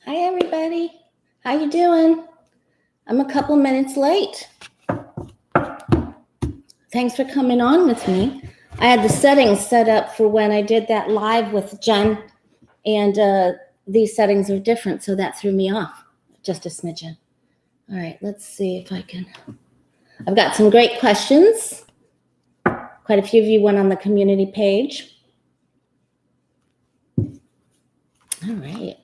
Hi, everybody. How you doing? I'm a couple minutes late. Thanks for coming on with me. I had the settings set up for when I did that live with Jen, and these settings are different, so that threw me off just a smidgen. All right, let's see if I can. I've got some great questions. Quite a few of you went on the community page. All right.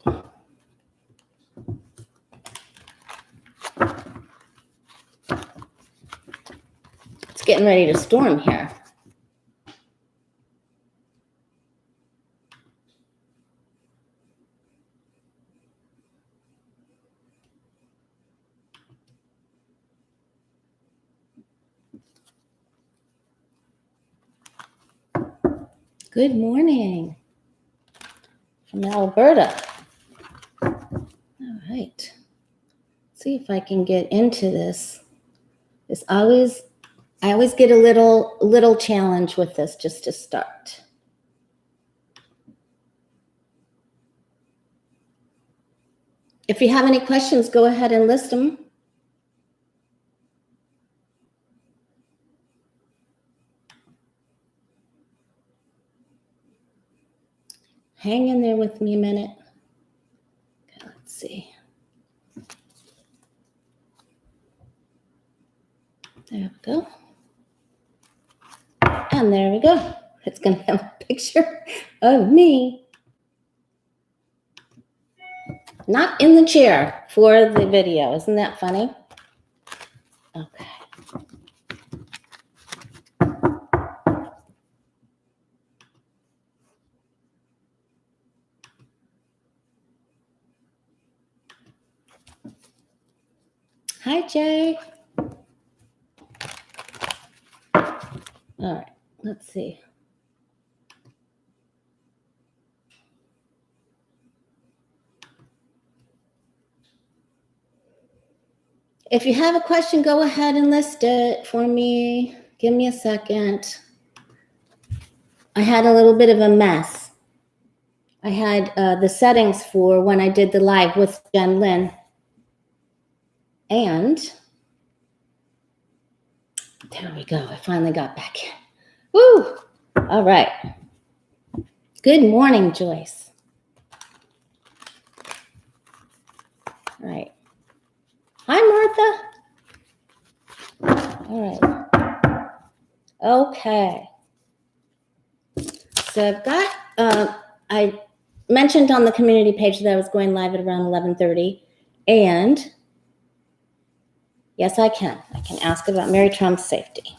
It's getting ready to storm here. Good morning from Alberta. All right. See if I can get into this. I always get a little challenge with this just to start. If you have any questions, go ahead and list them. Hang in there with me a minute. Okay, let's see. There we go. And there we go. It's going to have a picture of me. Not in the chair for the video. Isn't that funny? Okay. Hi, Jay. All right, let's see. If you have a question, go ahead and list it for me. Give me a second. I had a little bit of a mess. I had the settings for when I did the live with Jen Lynn. And there we go. I finally got back in. Woo! All right. Good morning, Joyce. All right. Hi, Martha. All right. Okay. So I've got, I mentioned on the community page that I was going live at around 11:30. And yes, I can. I can ask about Mary Trump's safety.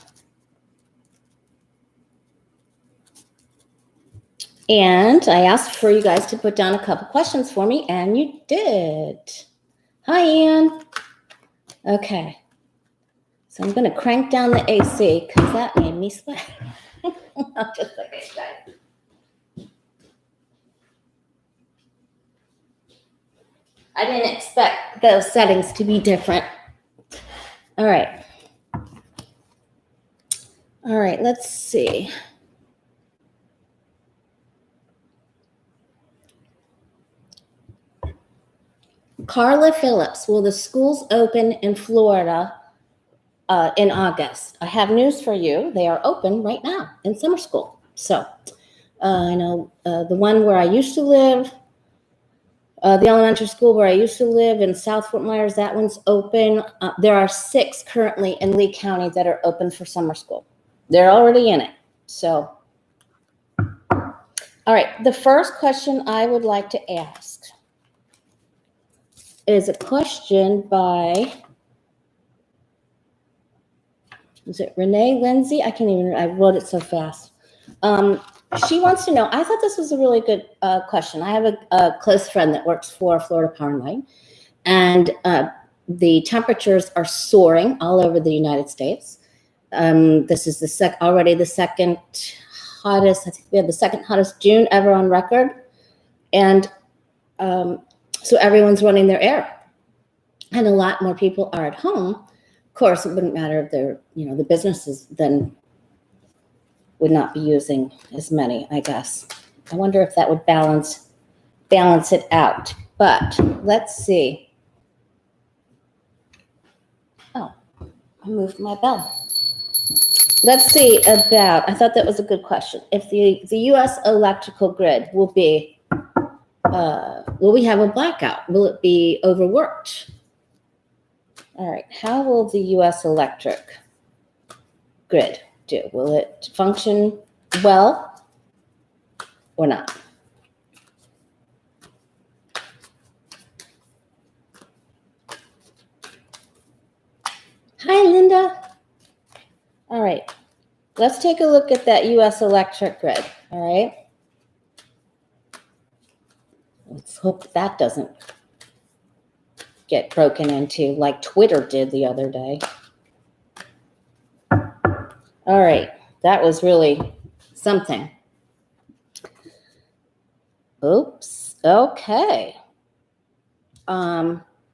And I asked for you guys to put down a couple questions for me, and you did. Hi, Ann. Okay. So I'm going to crank down the AC because that made me sweat. Just like I said. I didn't expect those settings to be different. All right. All right, let's see. Carla Phillips, will the schools open in Florida in August? I have news for you. They are open right now in summer school. So I know the one where I used to live, the elementary school where I used to live in South Fort Myers, that one's open. There are 6 currently in Lee County that are open for summer school. They're already in it. So, all right, the first question I would like to ask is a question by, is it Renee Lindsay? I wrote it so fast. She wants to know, I thought this was a really good question. I have a close friend that works for Florida Power & Light, and the temperatures are soaring all over the United States. This is already the second hottest, I think we had the second hottest June ever on record. And so everyone's running their air. And a lot more people are at home. Of course, it wouldn't matter if they're, the businesses then would not be using as many, I guess. I wonder if that would balance it out. But let's see. Oh, I moved my bell. Let's see about, I thought that was a good question. If the U.S. electrical grid will be, will we have a blackout? Will it be overworked? All right, how will the U.S. electric grid do? Will it function well or not? Hi, Linda. All right, let's take a look at that U.S. electric grid, all right? Let's hope that doesn't get broken into like Twitter did the other day. All right, that was really something. Oops, okay.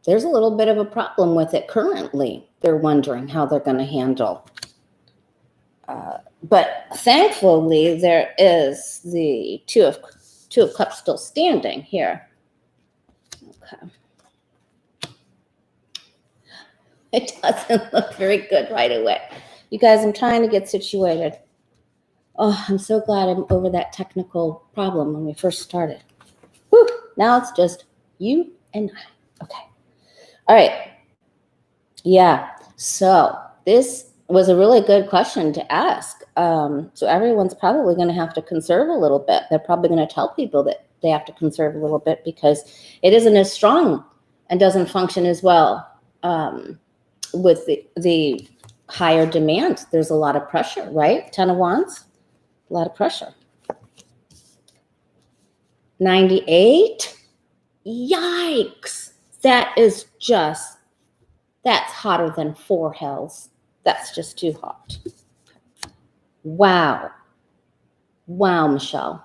There's a little bit of a problem with it currently. They're wondering how they're going to handle. But thankfully, there is the two of cups still standing here. Okay. It doesn't look very good right away. You guys, I'm trying to get situated. Oh, I'm so glad I'm over that technical problem when we first started. Whew, now it's just you and I. Okay. All right. Yeah. So this was a really good question to ask. So everyone's probably going to have to conserve a little bit. They're probably going to tell people that they have to conserve a little bit because it isn't as strong and doesn't function as well with the higher demand. There's a lot of pressure, right? 10 of Wands, a lot of pressure. 98. Yikes. That is just, that's hotter than 4 hells. That's just too hot. Wow. Wow, Michelle.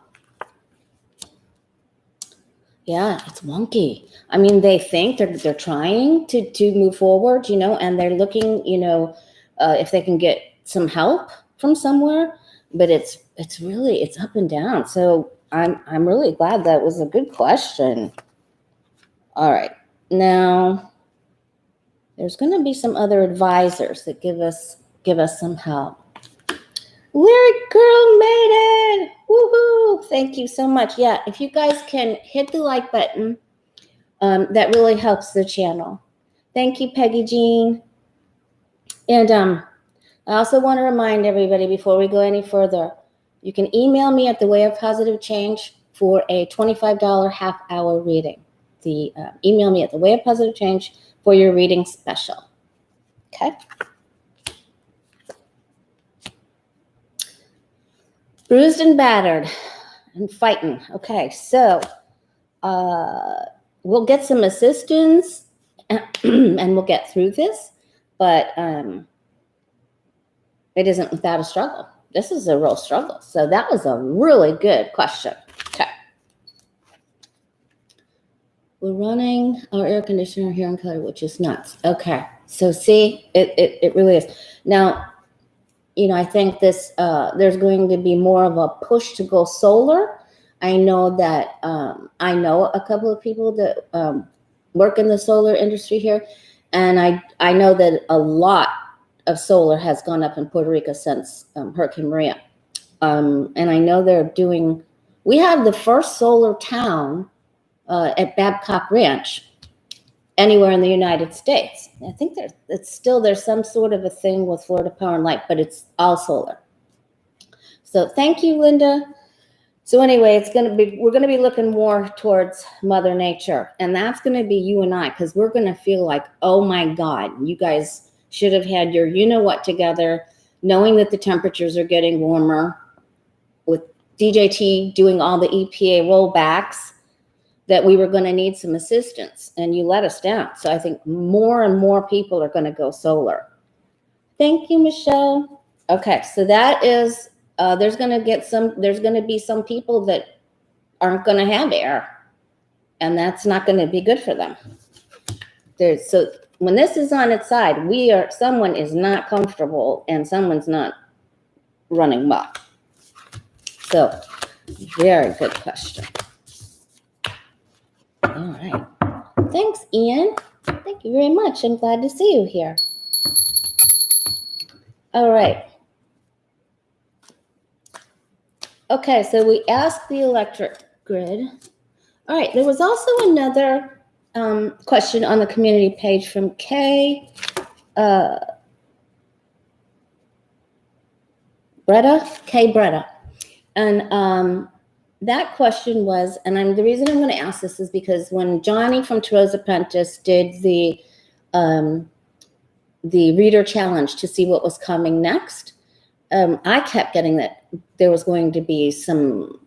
Yeah, it's wonky. I mean, they think they're trying to move forward, you know, and they're looking, you know, if they can get some help from somewhere, but it's really, it's up and down. So I'm really glad that was a good question. All right. Now, there's going to be some other advisors that give us some help. LARRYGIRL made it! Woohoo! Thank you so much. Yeah, if you guys can hit the like button, that really helps the channel. Thank you, Peggy Jean. And I also want to remind everybody before we go any further, you can email me at The Way of Positive Change for a $25 half-hour reading. Email me at The Way of Positive Change for your reading special. Okay? Bruised and battered and fighting. Okay, so we'll get some assistance and we'll get through this, but it isn't without a struggle. This is a real struggle. So that was a really good question. Okay. We're running our air conditioner here in Color, which is nuts. Okay, so see, it really is. Now, you know, I think this there's going to be more of a push to go solar. I know that I know a couple of people that work in the solar industry here, and I know that a lot of solar has gone up in Puerto Rico since Hurricane Maria, and I know they're doing. We have the first solar town at Babcock Ranch anywhere in the United States. I think there's some sort of a thing with Florida Power and Light, but it's all solar. So thank you, Linda. So anyway, we're going to be looking more towards Mother Nature, and that's going to be you and I, because we're going to feel like, oh my God, you guys should have had your you-know-what together, knowing that the temperatures are getting warmer, with DJT doing all the EPA rollbacks, that we were going to need some assistance, and you let us down. So I think more and more people are going to go solar. Thank you, Michelle. Okay, so that is, there's going to be some people that aren't going to have air, and that's not going to be good for them. So when this is on its side, someone is not comfortable and someone's not running well. So very good question. All right. Ian. Thank you very much. I'm glad to see you here. All right. Okay, so we asked the electric grid. All right, there was also another question on the community page from Kay Bretta. And that question was, and the reason I'm going to ask this is because when Johnny from Thoreau's Apprentice did the reader challenge to see what was coming next, I kept getting that there was going to be some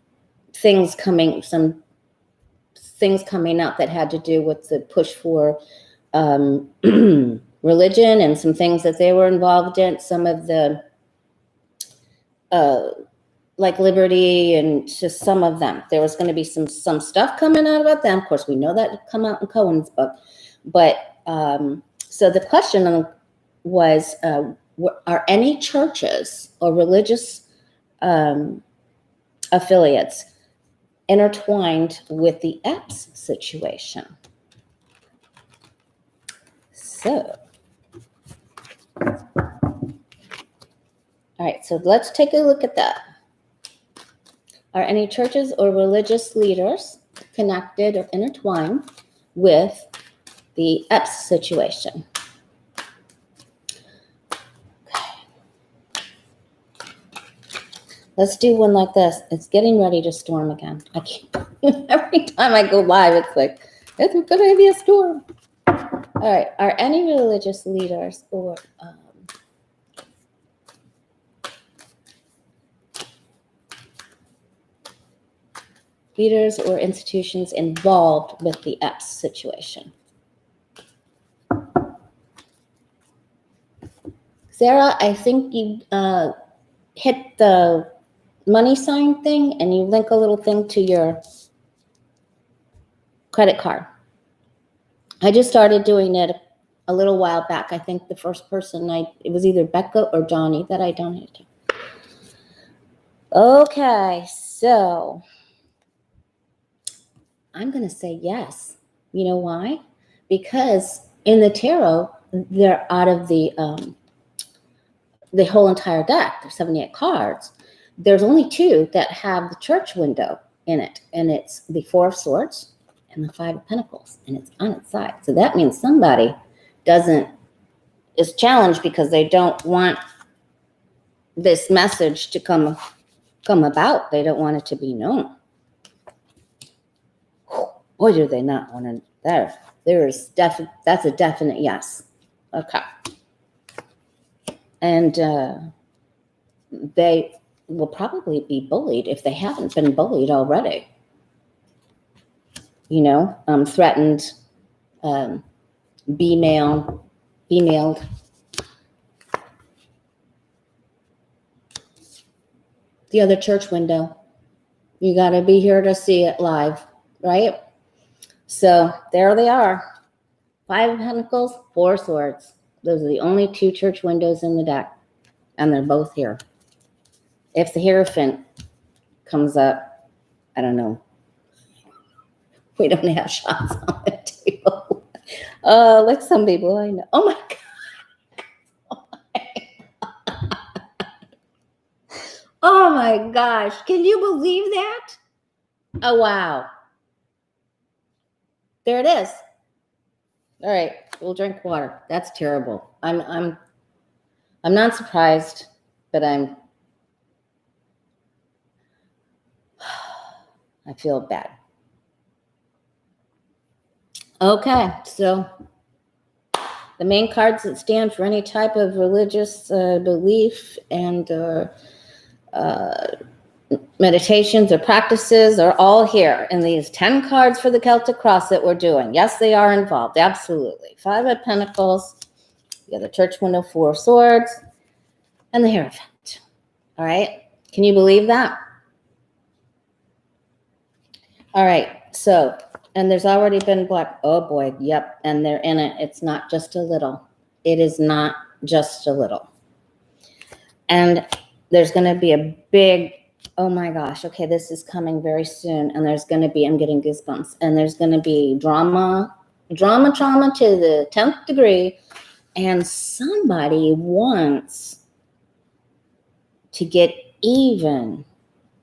things coming out that had to do with the push for religion and some things that they were involved in, some of the like liberty and just some of them. There was going to be some stuff coming out about them. Of course, we know that had come out in Cohen's book. But so the question was, are any churches or religious affiliates intertwined with the Epps situation? So, all right, so let's take a look at that. Are any churches or religious leaders connected or intertwined with the Epps situation? Let's do one like this. It's getting ready to storm again. I can't. Every time I go live, it's like, it's going to be a storm. All right. Are any religious leaders or institutions involved with the Epps situation? Sarah, I think you hit the money sign thing and you link a little thing to your credit card. I just started doing it a little while back. I think the first person it was either Becca or Johnny that I donated to. Okay, so I'm going to say yes. You know why? Because in the tarot, they're out of the whole entire deck. There's 78 cards. There's only 2 that have the church window in it, and it's the 4 of Swords and the 5 of Pentacles, and it's on its side. So that means somebody is challenged because they don't want this message to come about. They don't want it to be known. Boy, do they not want to. That's a definite yes. Okay. And they will probably be bullied if they haven't been bullied already. Threatened, be-mailed. The other church window. You got to be here to see it live, right? So there they are. 5 of Pentacles, 4 Swords. Those are the only 2 church windows in the deck. And they're both here. If the Hierophant comes up, I don't know. We don't have shots on the table. Like some people I know. Oh my God. Oh my gosh. Can you believe that? Oh, wow. There it is. All right. We'll drink water. That's terrible. I'm not surprised, but I feel bad. Okay, so the main cards that stand for any type of religious belief and meditations or practices are all here in these 10 cards for the Celtic Cross that we're doing. Yes, they are involved. Absolutely. 5 of Pentacles, the other church window, 4 of Swords, and the Hierophant. All right. Can you believe that? All right. So, and there's already been black. Oh boy. Yep. And they're in it. It's not just a little. It is not just a little. And there's going to be a big, oh my gosh. Okay. This is coming very soon. And there's going to be, I'm getting goosebumps. And there's going to be drama Drama trauma to the 10th degree. And somebody wants to get even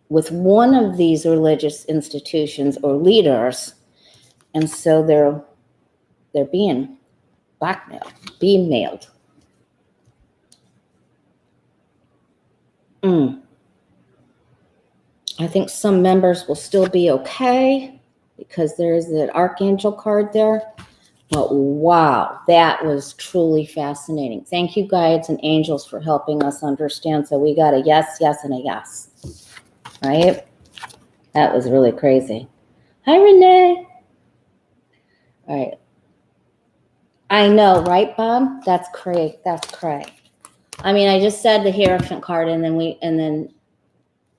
with one of these religious institutions or leaders. And so they're being blackmailed, being mailed. I think some members will still be okay because there's that archangel card there. But wow, that was truly fascinating. Thank you, guides and angels, for helping us understand. So we got a yes, yes, and a yes. Right? That was really crazy. Hi, Renee. All right. I know, right, Bob? That's cray. That's cray. I mean, I just said the Hierophant card, and then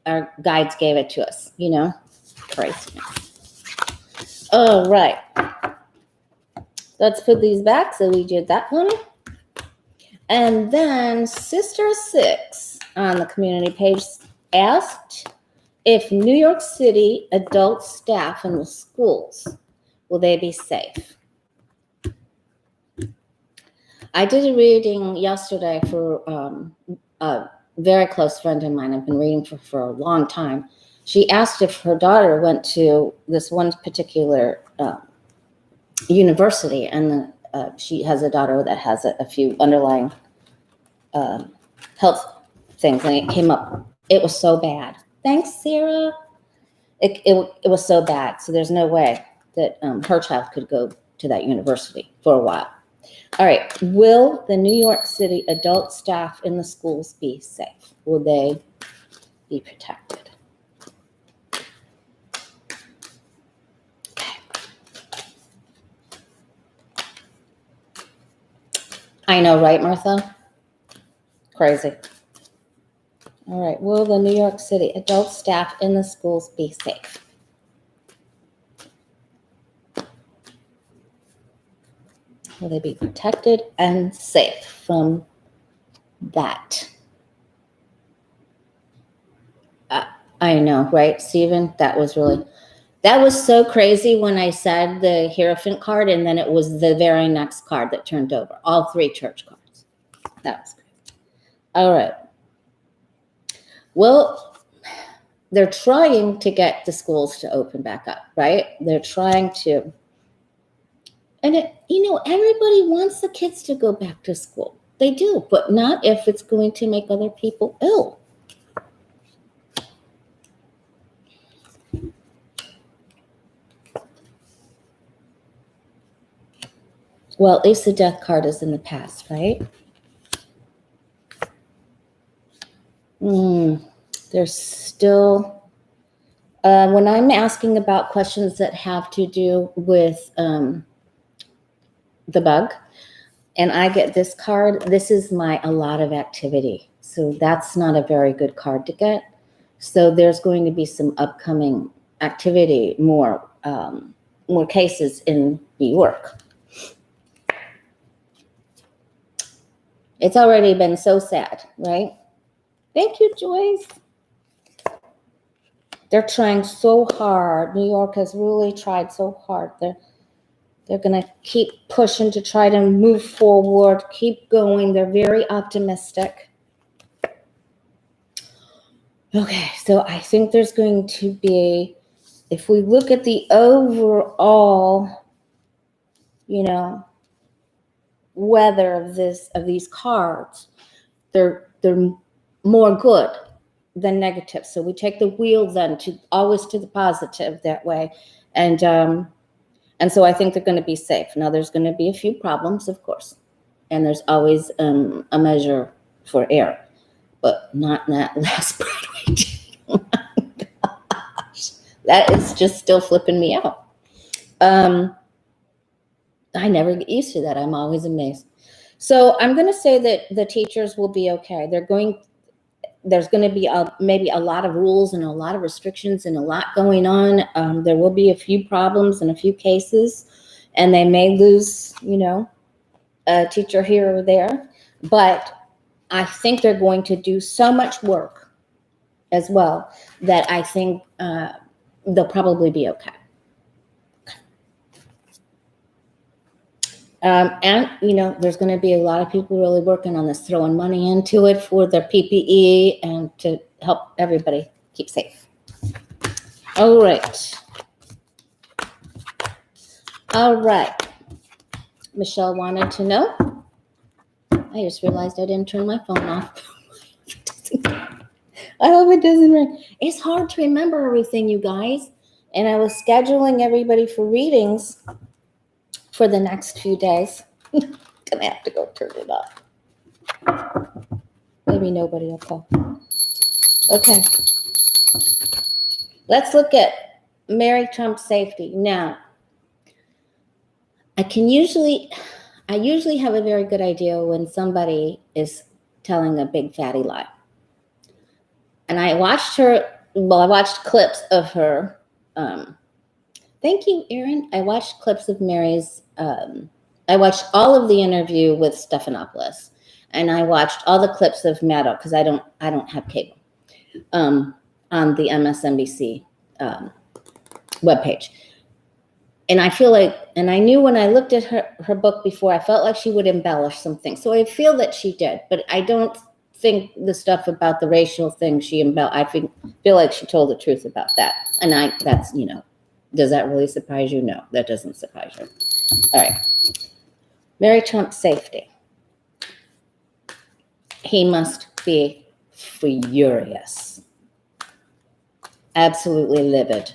our guides gave it to us. You know, crazy. All right. Let's put these back. So we did that one. And then Sister 6 on the community page asked if New York City adult staff in the schools, will they be safe? I did a reading yesterday for a very close friend of mine. I've been reading for a long time. She asked if her daughter went to this one particular university, and she has a daughter that has a few underlying health things, and it came up. It was so bad. Thanks, Sarah. It was so bad. So there's no way that her child could go to that university for a while. All right. Will the New York City adult staff in the schools be safe? Will they be protected? I know, right, Martha? Crazy. All right. Will the New York City adult staff in the schools be safe? Will they be protected and safe from that? I know, right, Stephen? That was so crazy when I said the Hierophant card, and then it was the very next card that turned over. All three church cards. That was crazy. All right. Well, they're trying to get the schools to open back up, right? They're trying to. And, everybody wants the kids to go back to school. They do, but not if it's going to make other people ill. Well, at least the death card is in the past, right? There's still, when I'm asking about questions that have to do with the bug, and I get this card, this is a lot of activity. So that's not a very good card to get. So there's going to be some upcoming activity, more cases in New York. It's already been so sad, right? Thank you, Joyce. They're trying so hard. New York has really tried so hard. They're going to keep pushing to try to move forward, keep going. They're very optimistic. Okay, so I think there's going to be, if we look at the overall, weather of these cards, they're more good than negative. So we take the wheel then always to the positive that way. And so I think they're going to be safe. Now there's going to be a few problems, of course. And there's always a measure for error, but not in that last Broadway day. Oh my gosh. That is just still flipping me out. I never get used to that. I'm always amazed. So I'm going to say that the teachers will be okay. There's going to be maybe a lot of rules and a lot of restrictions and a lot going on. There will be a few problems and a few cases, and they may lose, a teacher here or there. But I think they're going to do so much work as well that I think they'll probably be okay. And, there's going to be a lot of people really working on this, throwing money into it for their PPE and to help everybody keep safe. All right. Michelle wanted to know. I just realized I didn't turn my phone off. I hope it doesn't ring. It's hard to remember everything, you guys. And I was scheduling everybody for readings for the next few days. Gonna have to go turn it off. Maybe nobody will call. Okay. Let's look at Mary Trump's safety. Now, I usually have a very good idea when somebody is telling a big fatty lie. And I watched clips of her. Thank you, Erin. I watched clips of Mary's. I watched all of the interview with Stephanopoulos, and I watched all the clips of Maddow because I don't have cable on the MSNBC webpage. And I feel like, and I knew when I looked at her book before, I felt like she would embellish some things. So I feel that she did, but I don't think the stuff about the racial thing I feel like she told the truth about that. And that's, does that really surprise you? No, that doesn't surprise you. All right. Mary Trump's safety. He must be furious. Absolutely livid.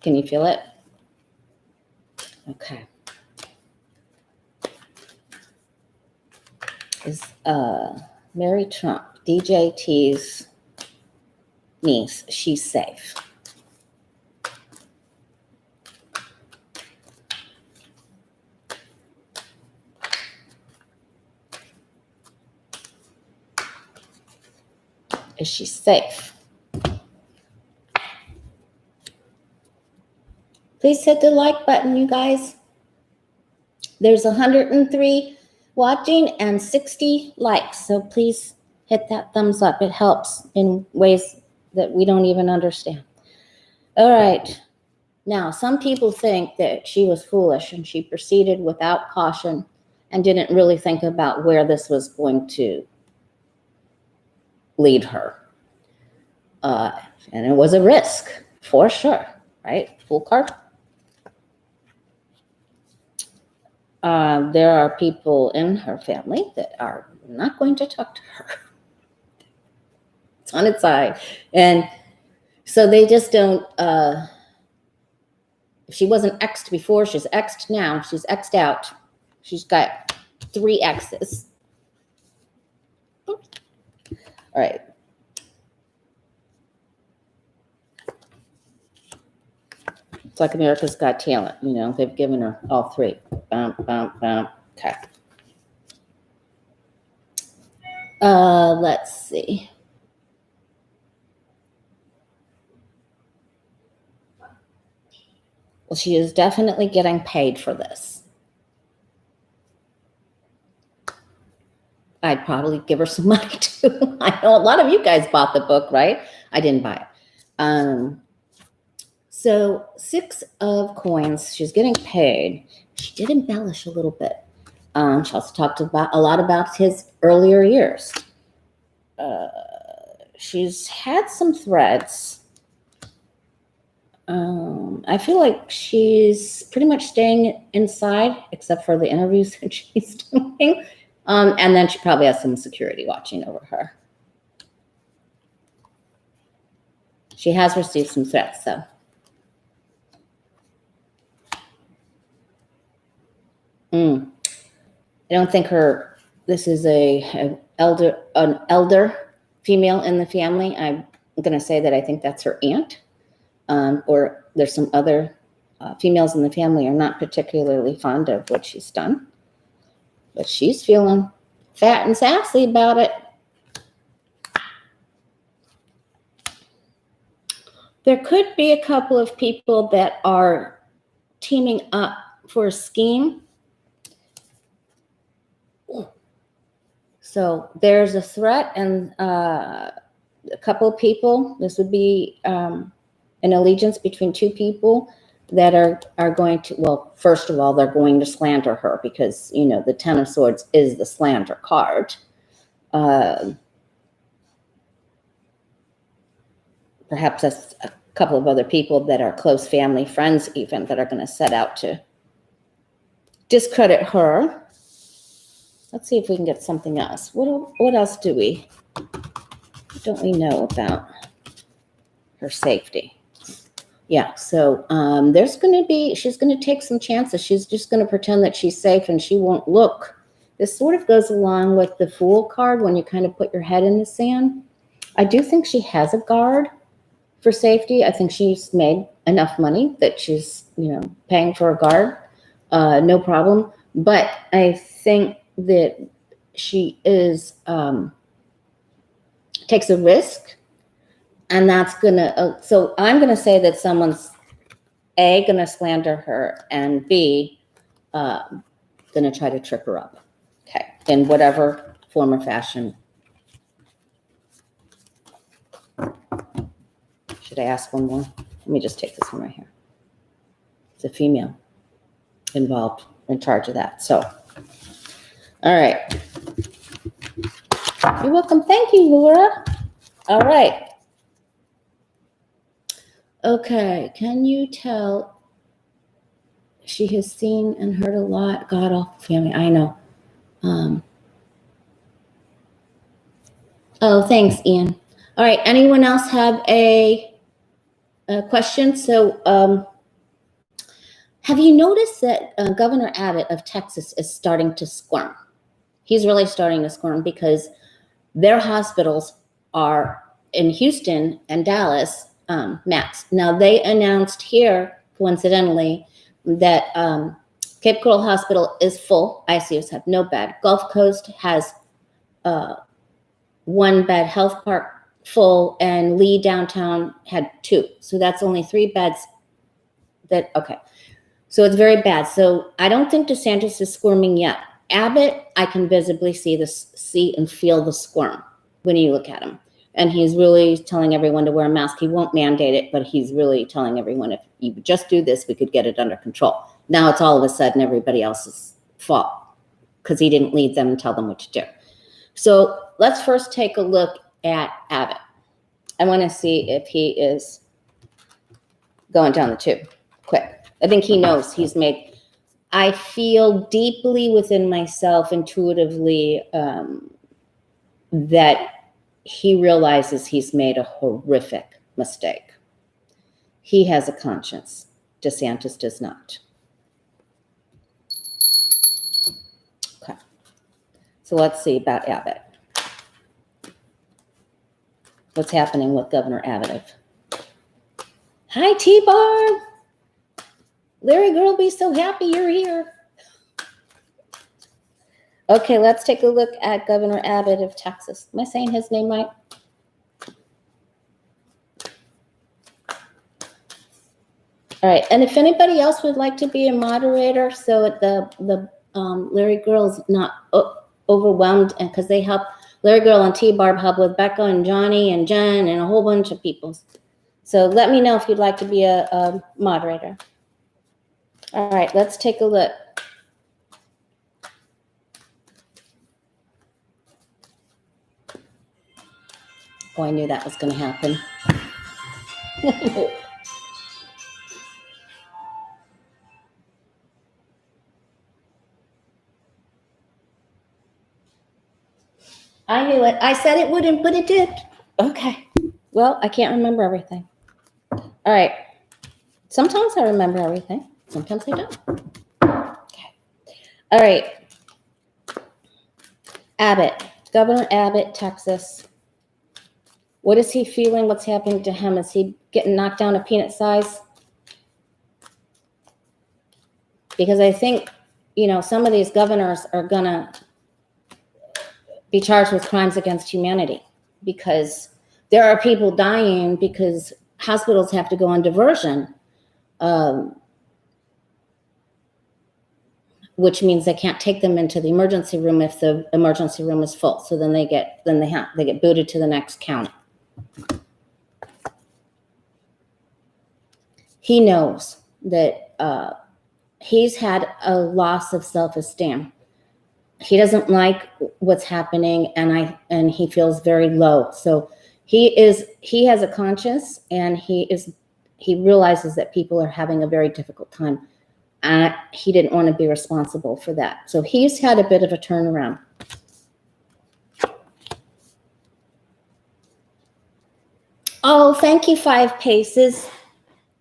Can you feel it? Okay. Is Mary Trump, DJT's niece, she's safe? Is she safe? Please hit the like button, you guys. There's 103 watching and 60 likes, so please hit that thumbs up. It helps in ways that we don't even understand. All right. Now, some people think that she was foolish and she proceeded without caution and didn't really think about where this was going to lead her. And it was a risk, for sure, right? Full card. There are people in her family that are not going to talk to her. It's on its side. And so they just don't, if she wasn't X'd before, she's X'd now. She's X'd out. She's got 3 X's. All right. It's like America's Got Talent, they've given her all 3. Okay. Let's see. Well, she is definitely getting paid for this. I'd probably give her some money too. I know a lot of you guys bought the book, right? I didn't buy it. So 6 of coins, she's getting paid. She did embellish a little bit. She also talked a lot about his earlier years. She's had some threats. I feel like she's pretty much staying inside, except for the interviews that she's doing. And then she probably has some security watching over her. She has received some threats, though. I don't think this is an elder female in the family. I'm going to say that I think that's her aunt, or there's some other females in the family are not particularly fond of what she's done, but she's feeling fat and sassy about it. There could be a couple of people that are teaming up for a scheme. So there's a threat, and a couple of people. This would be an allegiance between 2 people that are going to, well, first of all, they're going to slander her because, you know, the Ten of Swords is the slander card. Perhaps a couple of other people that are close family, friends even, that are going to set out to discredit her. Let's see if we can get something else. What else don't we know about her safety? Yeah, so she's going to take some chances. She's just going to pretend that she's safe and she won't look. This sort of goes along with the Fool card when you kind of put your head in the sand. I do think she has a guard for safety. I think she's made enough money that she's, you know, paying for a guard, no problem. But I think that she is takes a risk. And that's gonna, so I'm gonna say that someone's A, gonna slander her, and B, gonna try to trip her up, okay, in whatever form or fashion. Should I ask one more? Let me just take this one right here. It's a female involved, in charge of that, so. All right. You're welcome. Thank you, Laura. All right. Okay, can you tell she has seen and heard a lot? God, awful family, I know. Oh, thanks, Ian. All right, anyone else have a question? So have you noticed that Governor Abbott of Texas is starting to squirm? He's really starting to squirm because their hospitals are in Houston and Dallas maxed. Now, they announced here, coincidentally, that Cape Coral Hospital is full. ICUs have no bed. Gulf Coast has 1 bed. Health Park full, and Lee downtown had 2. So that's only 3 beds. Okay. So it's very bad. So I don't think DeSantis is squirming yet. Abbott, I can visibly see and feel the squirm when you look at him. And he's really telling everyone to wear a mask. He won't mandate it, but he's really telling everyone, if you just do this, we could get it under control. Now it's all of a sudden everybody else's fault because he didn't lead them and tell them what to do. So let's first take a look at Abbott. I want to see if he is going down the tube quick. I think he knows he's made. I feel deeply within myself, intuitively, that he realizes he's made a horrific mistake. He has a conscience. DeSantis does not. Okay. So let's see about Abbott. What's happening with Governor Abbott? Hi, T-Bar. Larry Girl, be so happy you're here. Okay, let's take a look at Governor Abbott of Texas. Am I saying his name right? All right, and if anybody else would like to be a moderator, so the Larry Girl's not overwhelmed, and because they help, Larry Girl and T-Barb help with Becca and Johnny and Jen and a whole bunch of people. So let me know if you'd like to be a moderator. All right, let's take a look. Oh, I knew that was going to happen. I knew it. I said it wouldn't, but it did. Okay. Well, I can't remember everything. All right. Sometimes I remember everything. Sometimes I don't. Okay. All right. Abbott. Governor Abbott, Texas. What is he feeling? What's happening to him? Is he getting knocked down to peanut size? Because I think, you know, some of these governors are going to be charged with crimes against humanity because there are people dying because hospitals have to go on diversion, which means they can't take them into the emergency room if the emergency room is full. So then they get booted to the next county. He knows that he's had a loss of self-esteem. He doesn't like what's happening, and he feels very low. So he has a conscience, and he realizes that people are having a very difficult time. He didn't want to be responsible for that. So he's had a bit of a turnaround. Oh, thank you, 5 Paces.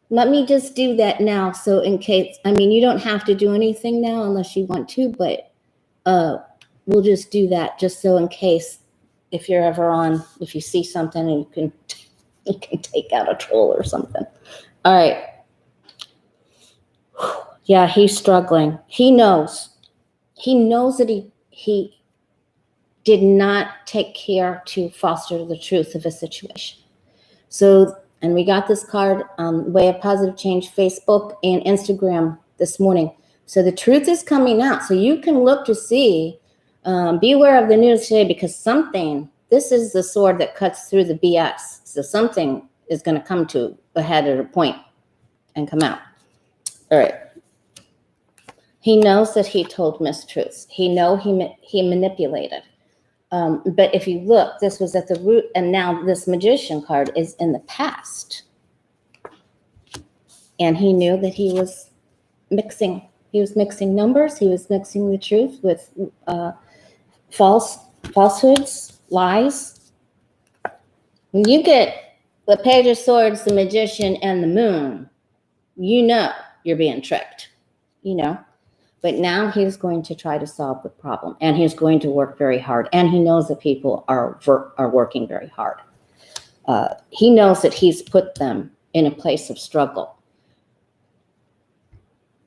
Let me just do that now. So in case, I mean, you don't have to do anything now unless you want to, but we'll just do that just so in case, if you're ever on, if you see something and you can take out a troll or something. All right. Yeah, he's struggling. He knows that he did not take care to foster the truth of a situation. So, and we got this card on Way of Positive Change, Facebook and Instagram this morning. So the truth is coming out. So you can look to see, be aware of the news today, because this is the sword that cuts through the BS. So something is going to come to a head at a point and come out. All right. He knows that he told mistruths. He manipulated. But if you look, this was at the root, and now this magician card is in the past. And he knew that he was mixing numbers. He was mixing the truth with falsehoods, lies. When you get the Page of Swords, the Magician, and the Moon, you know you're being tricked, But now he's going to try to solve the problem, and he's going to work very hard. And he knows that people are working very hard. He knows that he's put them in a place of struggle.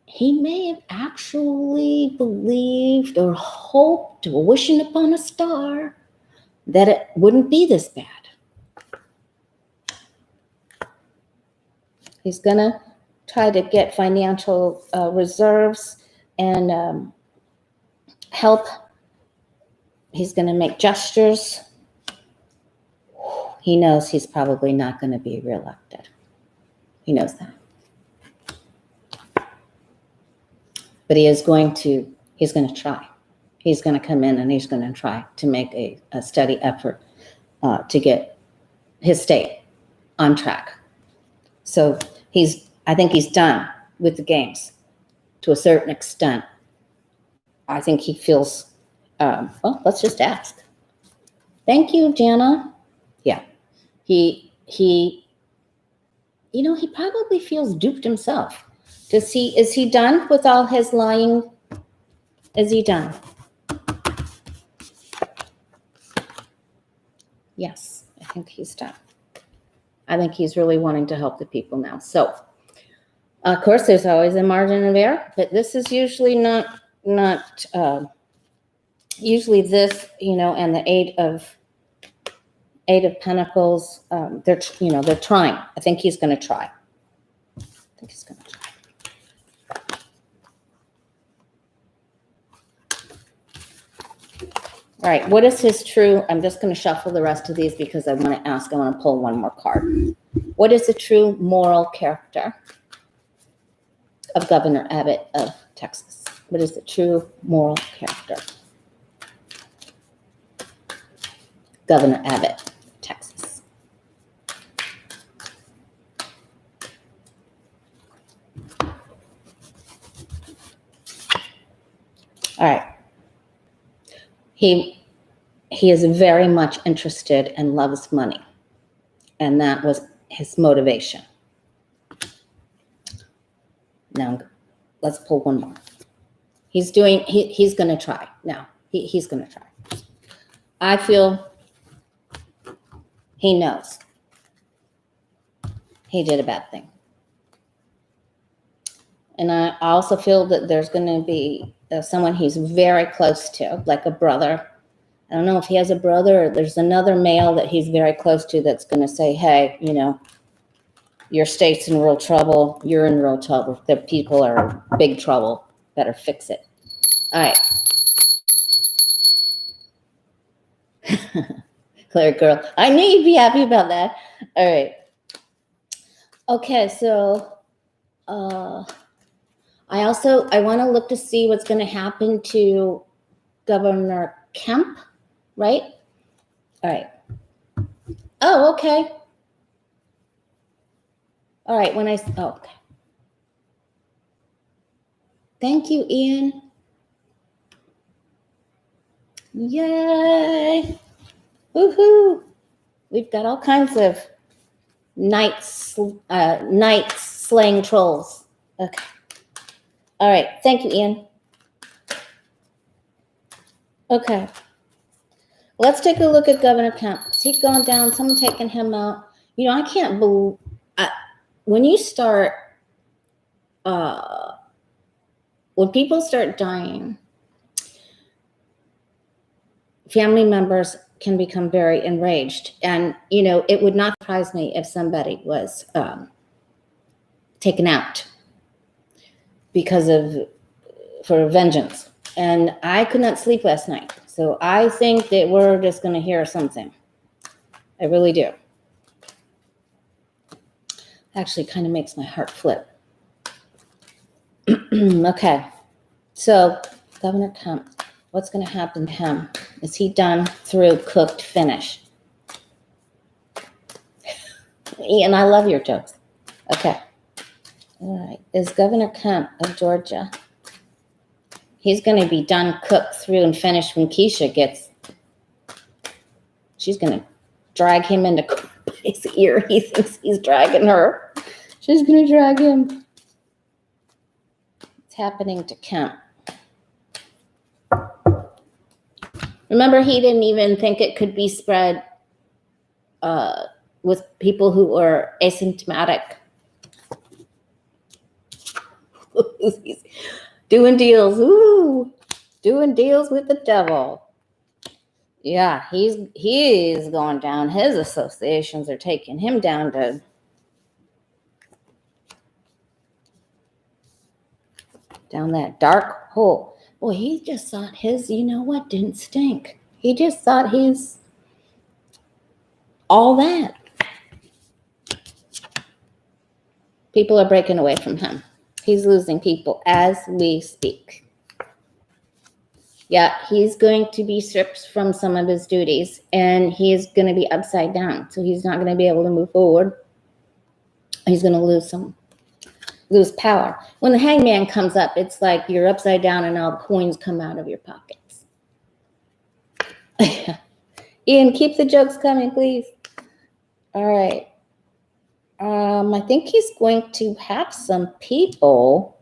He may have actually believed or hoped or wishing upon a star that it wouldn't be this bad. He's going to try to get financial reserves and help. He's going to make gestures. He knows he's probably not going to be reelected. He knows that. But he's going to try. He's going to come in and he's going to try to make a steady effort to get his state on track. So I think he's done with the games to a certain extent. I think he feels, well, let's just ask. Thank you, Jana. Yeah. He probably feels duped himself. Is he done with all his lying? Is he done? Yes, I think he's done. I think he's really wanting to help the people now. So, of course, there's always a margin of error, but this is usually not usually this, and the Eight of Pentacles. They're trying. I think he's going to try. All right, what is his true? I'm just going to shuffle the rest of these because I want to pull one more card. What is the true moral character of Governor Abbott of Texas? What is the true moral character? Governor Abbott, Texas. All right. He is very much interested and loves money. And that was his motivation. Now, let's pull one more. He's going to try. Now, he's going to try. I feel he knows he did a bad thing. And I also feel that there's going to be someone he's very close to, like a brother. I don't know if he has a brother or there's another male that he's very close to that's going to say, hey, your state's in real trouble. You're in real trouble. The people are in big trouble. Better fix it. All right. Claire girl. I knew you'd be happy about that. All right. Okay, so I want to look to see what's going to happen to Governor Kemp, right? All right. Oh, okay. All right. Okay. Thank you, Ian. Yay. Woohoo. We've got all kinds of knights slaying trolls. Okay. All right. Thank you, Ian. Okay. Let's take a look at Governor Kemp. Is he going down? Someone taking him out? You know, I can't believe when you start, when people start dying, family members can become very enraged. And, you know, it would not surprise me if somebody was taken out for vengeance. And I could not sleep last night. So I think that we're just going to hear something. I really do. Actually kind of makes my heart flip. Okay. So Governor Kemp, what's going to happen to him? Is he done through cooked finish? Ian, I love your jokes. Okay. All right. Is Governor Kemp of Georgia? He's going to be done, cooked through, and finished when Keisha gets. She's going to drag him into court by his ear. He thinks he's dragging her. She's going to drag him. It's happening to Kemp. Remember, he didn't even think it could be spread with people who are asymptomatic. Doing deals. Ooh, doing deals with the devil. Yeah, he's going down. His associations are taking him down down that dark hole. Boy, he just thought his, you know what, didn't stink. He just thought he's all that. People are breaking away from him. He's losing people as we speak. Yeah, he's going to be stripped from some of his duties, and he's going to be upside down. So he's not going to be able to move forward. He's going to lose power. When the hangman comes up, it's like you're upside down and all the coins come out of your pockets. Ian, keep the jokes coming, please. All right. I think he's going to have some people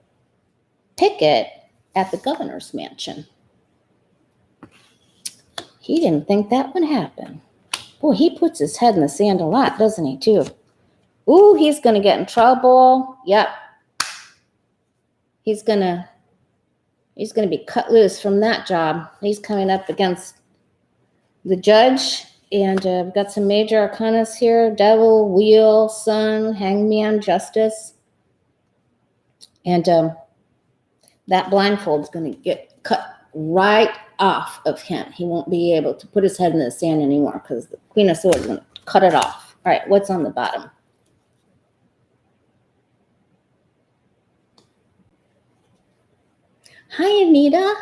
picket at the governor's mansion. He didn't think that would happen. Boy, he puts his head in the sand a lot, doesn't he, too? Ooh, he's going to get in trouble. Yep. He's going to be cut loose from that job. He's coming up against the judge. And we've got some major arcanas here. Devil, Wheel, Sun, Hangman, Justice. And that blindfold's going to get cut right off of him. He won't be able to put his head in the sand anymore because the Queen of Swords is going to cut it off. All right, what's on the bottom? Hi, Anita.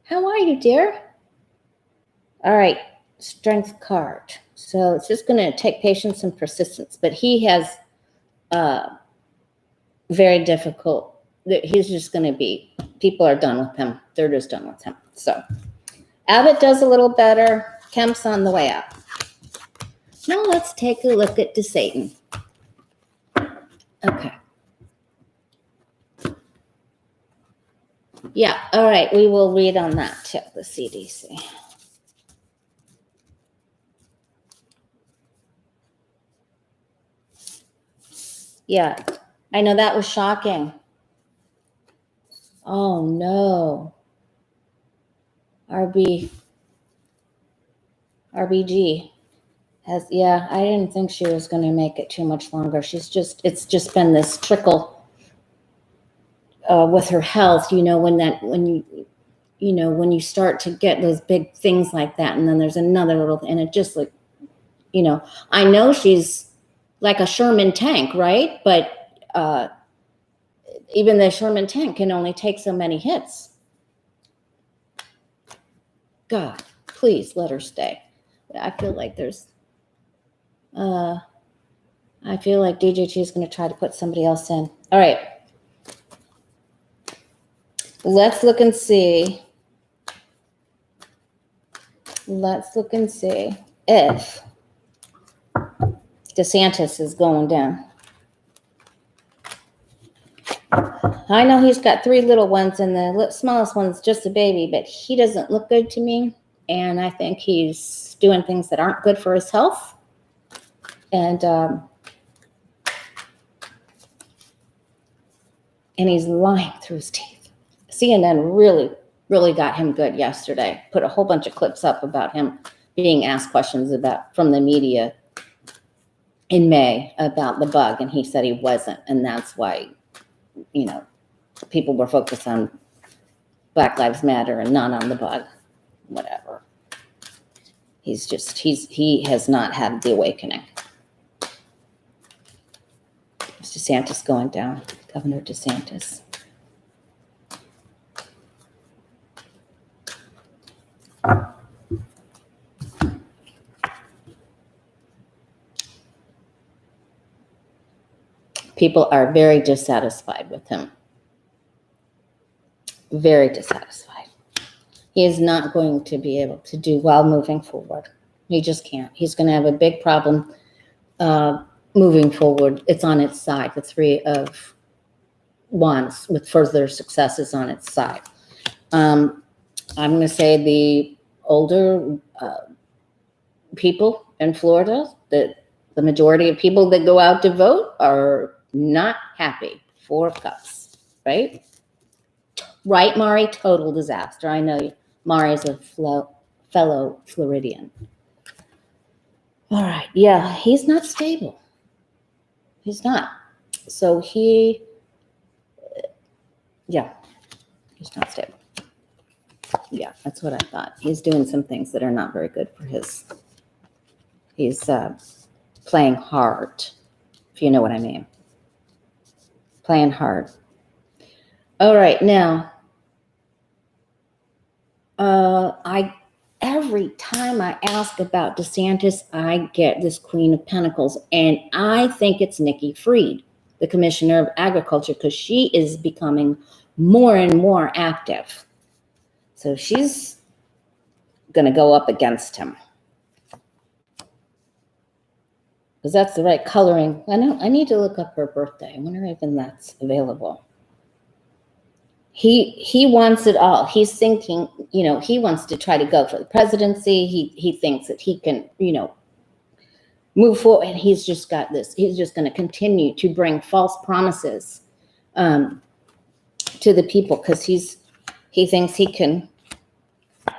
How are you, dear? All right, strength card. So it's just going to take patience and persistence. But he has very difficult. He's just going to be, people are done with him. They're just done with him. So Abbott does a little better. Kemp's on the way out. Now let's take a look at Satan. Okay. Yeah, all right. We will read on that too, the CDC. Yeah, I know that was shocking. Oh, no. RBG has, yeah, I didn't think she was going to make it too much longer. It's just been this trickle with her health, when you start to get those big things like that, and then there's another little, and it just like, I know she's like a Sherman tank, right? But even the Sherman tank can only take so many hits. God, please let her stay. I feel like I feel like DJT is going to try to put somebody else in. All right. Let's look and see. Let's look and see if Desantis is going down. I know he's got 3 little ones, and the smallest one's just a baby, but he doesn't look good to me. And I think he's doing things that aren't good for his health. And he's lying through his teeth. CNN really got him good yesterday. Put a whole bunch of clips up about him being asked questions from the media in May about the bug, and he said he wasn't, and that's why, people were focused on Black Lives Matter and not on the bug. Whatever. He has not had the awakening. Is DeSantis going down? Governor DeSantis. People are very dissatisfied with him. Very dissatisfied. He is not going to be able to do well moving forward. He just can't. He's going to have a big problem moving forward. It's on its side. The 3 of Wands with further successes on its side. I'm going to say the older people in Florida, the majority of people that go out to vote are not happy. 4 of Cups, right? Right, Mari? Total disaster. I know Mari's a fellow Floridian. All right. Yeah, he's not stable. He's not. So he's not stable. Yeah, that's what I thought. He's doing some things that are not very good for he's playing hard, if you know what I mean. Playing hard. All right, now, every time I ask about DeSantis, I get this Queen of Pentacles, and I think it's Nikki Fried, the Commissioner of Agriculture, because she is becoming more and more active. So she's going to go up against him. Because that's the right coloring. I need to look up her birthday. I wonder if that's available. He wants it all. He's thinking, he wants to try to go for the presidency. He thinks that he can, move forward. And he's just got this. He's just going to continue to bring false promises to the people because he thinks he can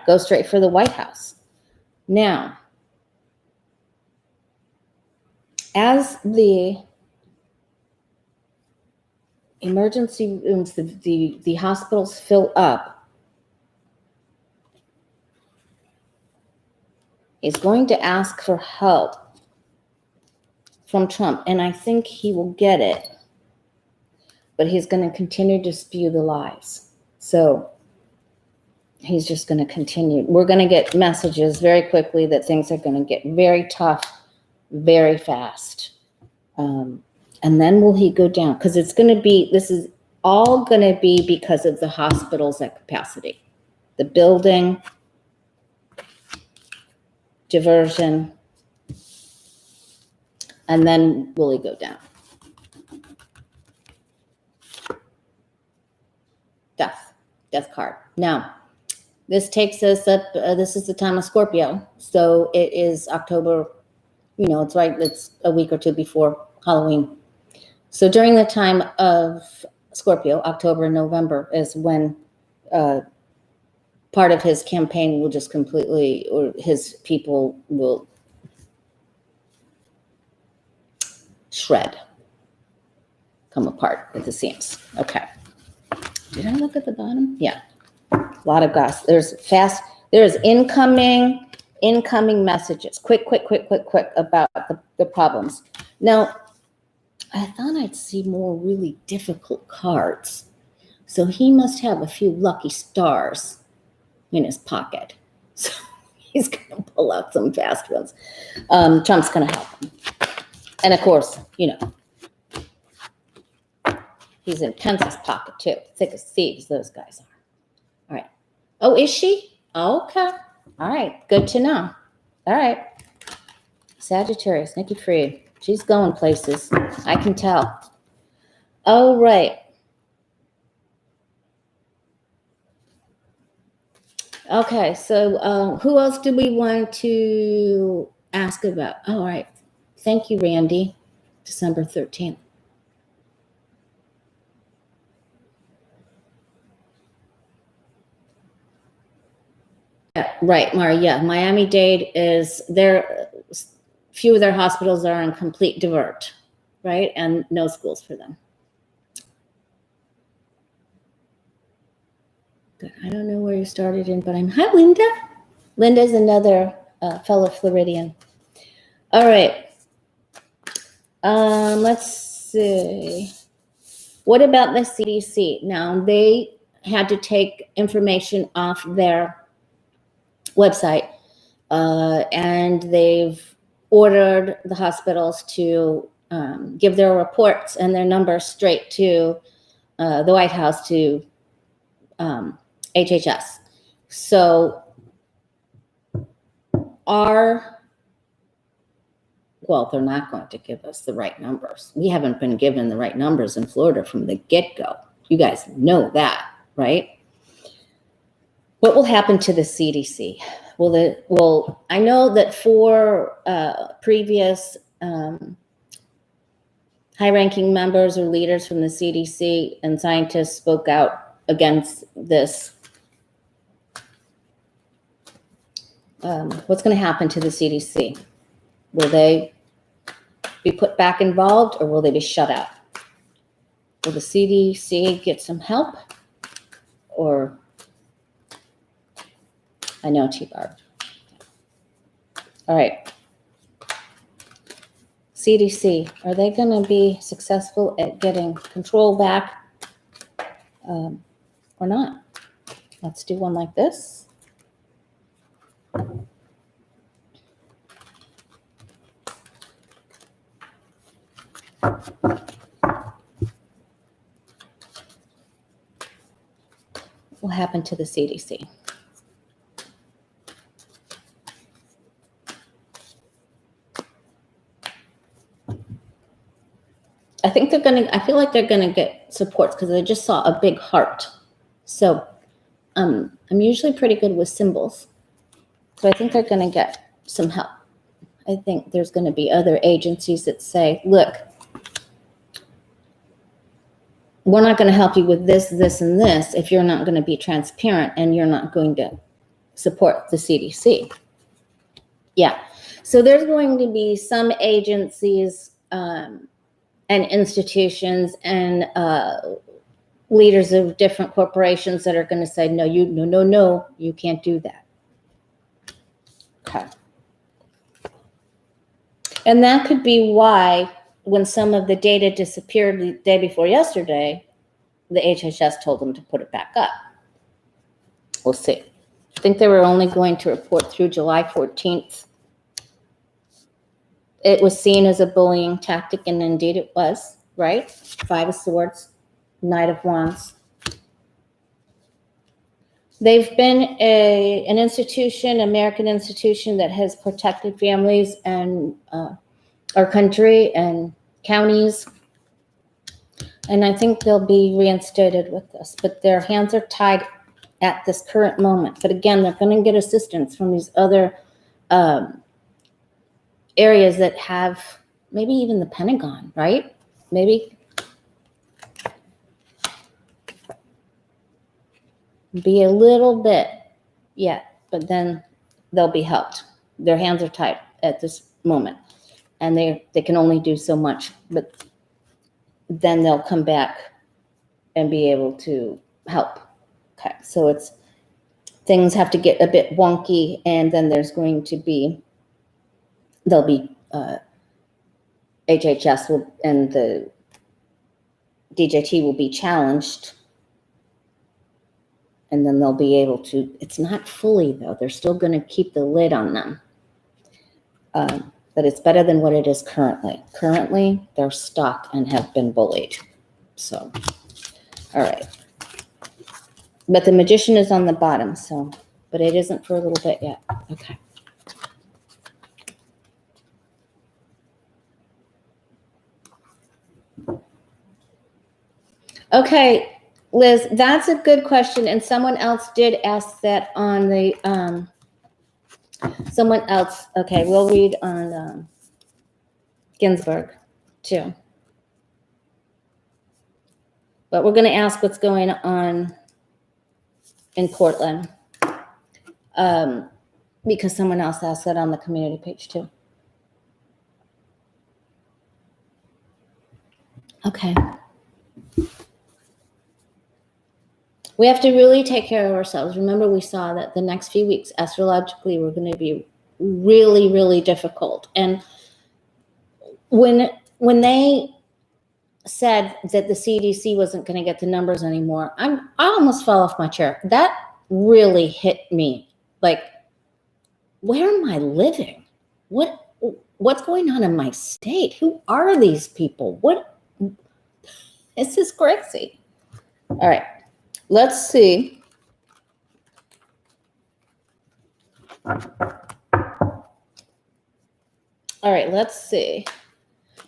go straight for the White House. Now, as the emergency rooms, the hospitals fill up, he's going to ask for help from Trump, and I think he will get it, but he's going to continue to spew the lies. So he's just going to continue. We're going to get messages very quickly that things are going to get very tough, very fast. And then will he go down? Because this is all going to be because of the hospitals at capacity. The building, diversion, and then will he go down? Death card. Now, this takes us up, this is the time of Scorpio. So it is October, it's a week or two before Halloween. So during the time of Scorpio, October and November, is when part of his campaign will just completely, or his people will come apart at the seams. Okay. Did I look at the bottom? Yeah. A lot of gas. There's incoming messages. Quick about the problems. Now, I thought I'd see more really difficult cards. So he must have a few lucky stars in his pocket. So he's going to pull out some fast ones. Trump's going to help him. And of course, he's in Pence's pocket too. Thick as thieves, those guys are. All right. Oh, is she? Okay. All right. Good to know. All right. Sagittarius, Nikki Fried. She's going places. I can tell. All right. Okay, so who else do we want to ask about? All right. Thank you, Randy. December 13th. Yeah, right, Mara. Yeah, Miami-Dade is there. Few of their hospitals are in complete divert, right? And no schools for them. Good. I don't know where you started in, but hi, Linda. Linda's another fellow Floridian. All right. Let's see. What about the CDC? Now, they had to take information off their website, and they've ordered the hospitals to give their reports and their numbers straight to the White House, to HHS. So they're not going to give us the right numbers. We haven't been given the right numbers in Florida from the get-go. You guys know that, right? What will happen to the CDC? Well, I know that 4 previous high-ranking members or leaders from the CDC and scientists spoke out against this. What's going to happen to the CDC? Will they be put back involved, or will they be shut out? Will the CDC get some help? Or, I know, T-Barb. All right. CDC, are they going to be successful at getting control back or not? Let's do one like this. What will happen to the CDC? I feel like they're gonna get supports because I just saw a big heart. So I'm usually pretty good with symbols. So I think they're gonna get some help. I think there's gonna be other agencies that say, look, we're not gonna help you with this, this, and this if you're not gonna be transparent and you're not going to support the CDC. Yeah, so there's going to be some agencies and institutions and leaders of different corporations that are going to say, no, you can't do that. Okay. And that could be why when some of the data disappeared the day before yesterday, the HHS told them to put it back up. We'll see. I think they were only going to report through July 14th. It was seen as a bullying tactic, and indeed it was, right? 5 of Swords, Knight of Wands. They've been an institution, American institution, that has protected families and our country and counties. And I think they'll be reinstated with this, but their hands are tied at this current moment. But again, they're going to get assistance from these other areas that have, maybe even the Pentagon, right? Maybe be a little bit yet, but then they'll be helped. Their hands are tied at this moment, and they can only do so much, but then they'll come back and be able to help. Okay, so things have to get a bit wonky, and then there'll be HHS will and the DJT will be challenged, and then they'll be able to. It's not fully though; they're still going to keep the lid on them, but it's better than what it is currently. Currently, they're stuck and have been bullied. So, all right. But the magician is on the bottom, so, but it isn't for a little bit yet. Okay. Okay, Liz, that's a good question. And someone else did ask that on the, someone else. Okay, we'll read on Ginsburg too. But we're going to ask what's going on in Portland, because someone else asked that on the community page too. Okay. We have to really take care of ourselves. Remember, we saw that the next few weeks, astrologically, we're going to be really, really difficult. And when they said that the CDC wasn't going to get the numbers anymore, I almost fell off my chair. That really hit me. Like, where am I living? What's going on in my state? Who are these people? This is crazy. All right, let's see. All right, let's see.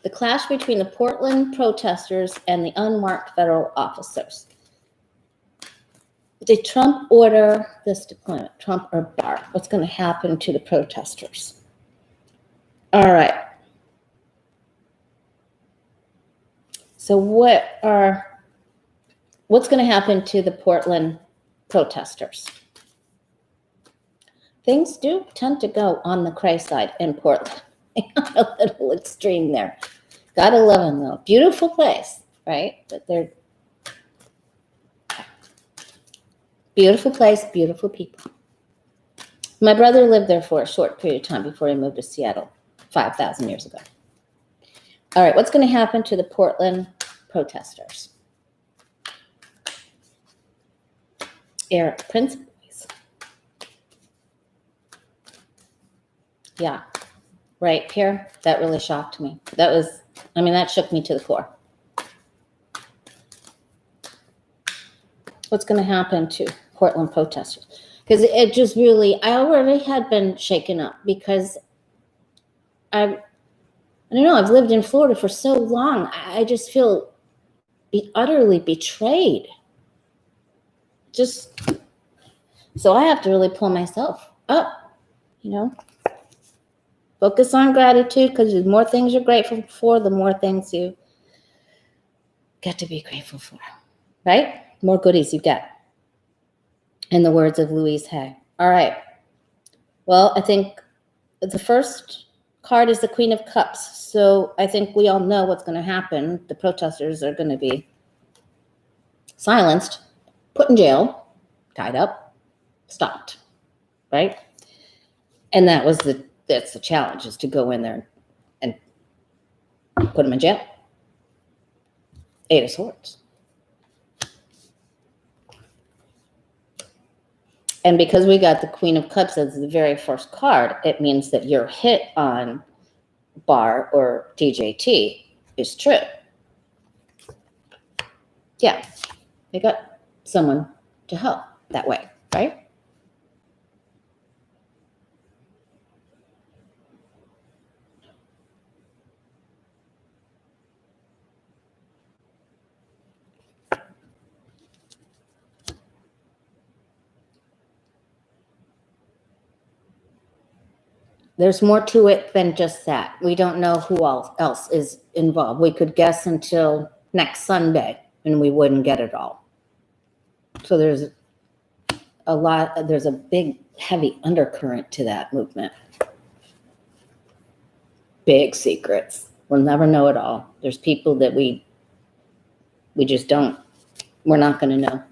The clash between the Portland protesters and the unmarked federal officers. Did Trump order this deployment? Trump or Barr? What's going to happen to the protesters? All right. So what's going to happen to the Portland protesters? Things do tend to go on the cray side in Portland. A little extreme there. Gotta love them though. Beautiful place, right? But they're beautiful place, beautiful people. My brother lived there for a short period of time before he moved to Seattle 5,000 years ago. All right, what's going to happen to the Portland protesters? Eric Prince boys. Yeah. Right here, that really shocked me. That shook me to the core. What's going to happen to Portland protesters? Because it just really, I already had been shaken up because I don't know, I've lived in Florida for so long. I just feel utterly betrayed. So I have to really pull myself up, Focus on gratitude, because the more things you're grateful for, the more things you get to be grateful for, right? More goodies you get. In the words of Louise Hay. All right. Well, I think the first card is the Queen of Cups. So I think we all know what's going to happen. The protesters are going to be silenced, put in jail, tied up, stopped, right? And that's the challenge, is to go in there and put them in jail. 8 of Swords. And because we got the Queen of Cups as the very first card, it means that your hit on Barr or DJT is true. Yeah, they got someone to help that way, right? There's more to it than just that. We don't know who else is involved. We could guess until next Sunday, and we wouldn't get it all. So there's a big, heavy undercurrent to that movement. Big secrets. We'll never know it all. There's people that we just don't, we're not going to know.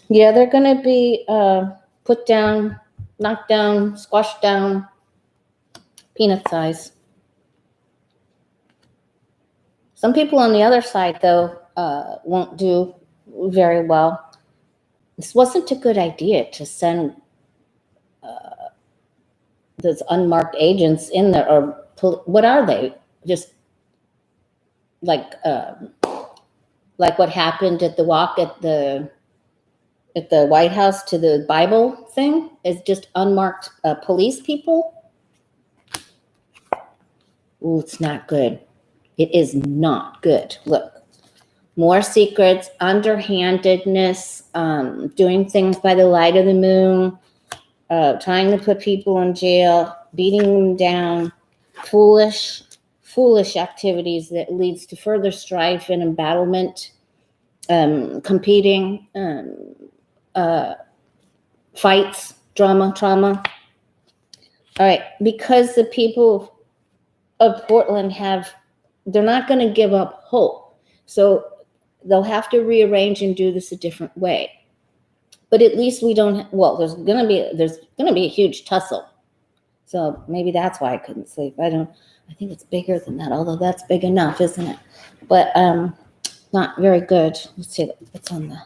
Yeah, they're going to be put down, knocked down, squashed down, peanut size. Some people on the other side, though, won't do very well. This wasn't a good idea to send those unmarked agents in there, or what are they? Just like what happened at the walk at the White House to the Bible thing, is just unmarked police people. Ooh, it's not good. It is not good. Look, more secrets, underhandedness, doing things by the light of the moon, trying to put people in jail, beating them down, foolish activities that leads to further strife and embattlement, competing, fights, trauma. All right, because the people of Portland they're not going to give up hope. So they'll have to rearrange and do this a different way. But at least we don't, there's going to be a huge tussle. So maybe that's why I couldn't sleep. I think it's bigger than that, although that's big enough, isn't it? But not very good. Let's see what's on the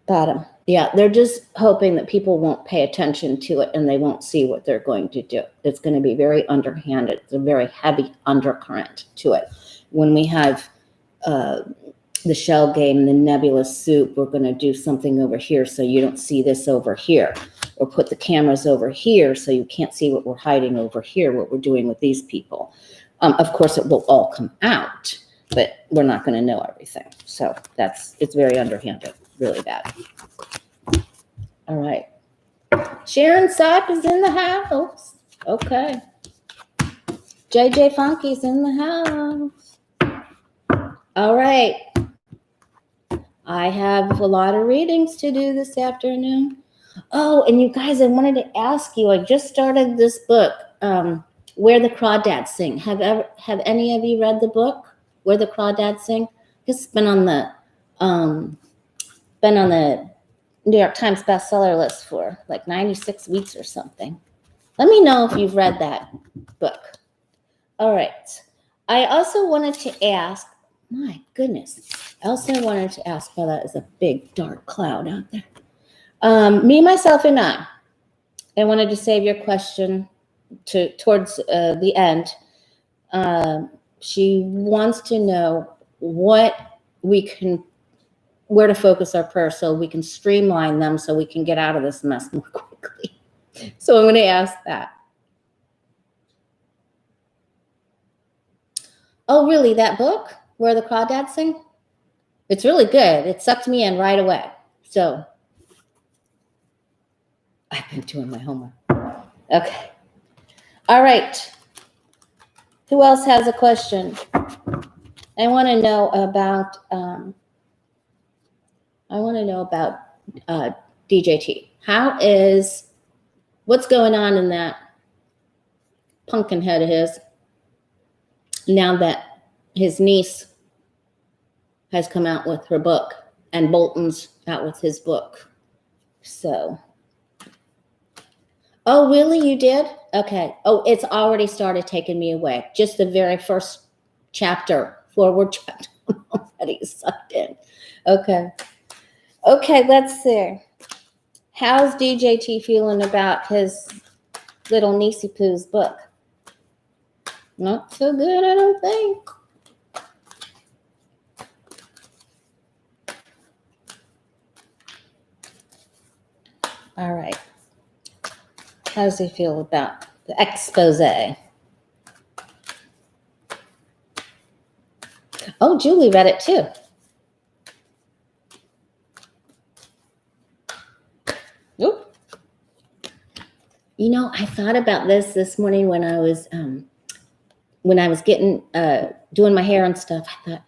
bottom. Yeah, they're just hoping that people won't pay attention to it and they won't see what they're going to do. It's going to be very underhanded. It's a very heavy undercurrent to it. When we have the shell game, the nebulous soup, we're going to do something over here so you don't see this over here, or put the cameras over here so you can't see what we're hiding over here, what we're doing with these people. Of course, it will all come out, but we're not going to know everything. So it's very underhanded, really bad. All right. Sharon Sapp is in the house. Okay. JJ Funky's in the house. All right. I have a lot of readings to do this afternoon. Oh, and you guys, I wanted to ask you, I just started this book, Where the Crawdads Sing. Have any of you read the book, Where the Crawdads Sing? It's been on the New York Times bestseller list for like 96 weeks or something. Let me know if you've read that book. All right. I also wanted to ask, my goodness, well, that is a big dark cloud out there. Me, myself, and I wanted to save your question towards the end. She wants to know where to focus our prayers so we can streamline them so we can get out of this mess more quickly. So I'm going to ask that. Oh, really? That book, Where the Crawdads Sing? It's really good. It sucked me in right away. So I've been doing my homework. Okay. All right. Who else has a question? I want to know about DJT. What's going on in that pumpkin head of his now that his niece has come out with her book and Bolton's out with his book? So, oh, really? You did? Okay. Oh, it's already started taking me away. Just the very first forward chapter, already sucked in. Okay. Okay, let's see. How's DJT feeling about his little niecey poo's book? Not so good, I don't think. All right. How does he feel about the expose? Oh, Julie read it too. Oop. You know, I thought about this morning when I was getting doing my hair and stuff. I thought,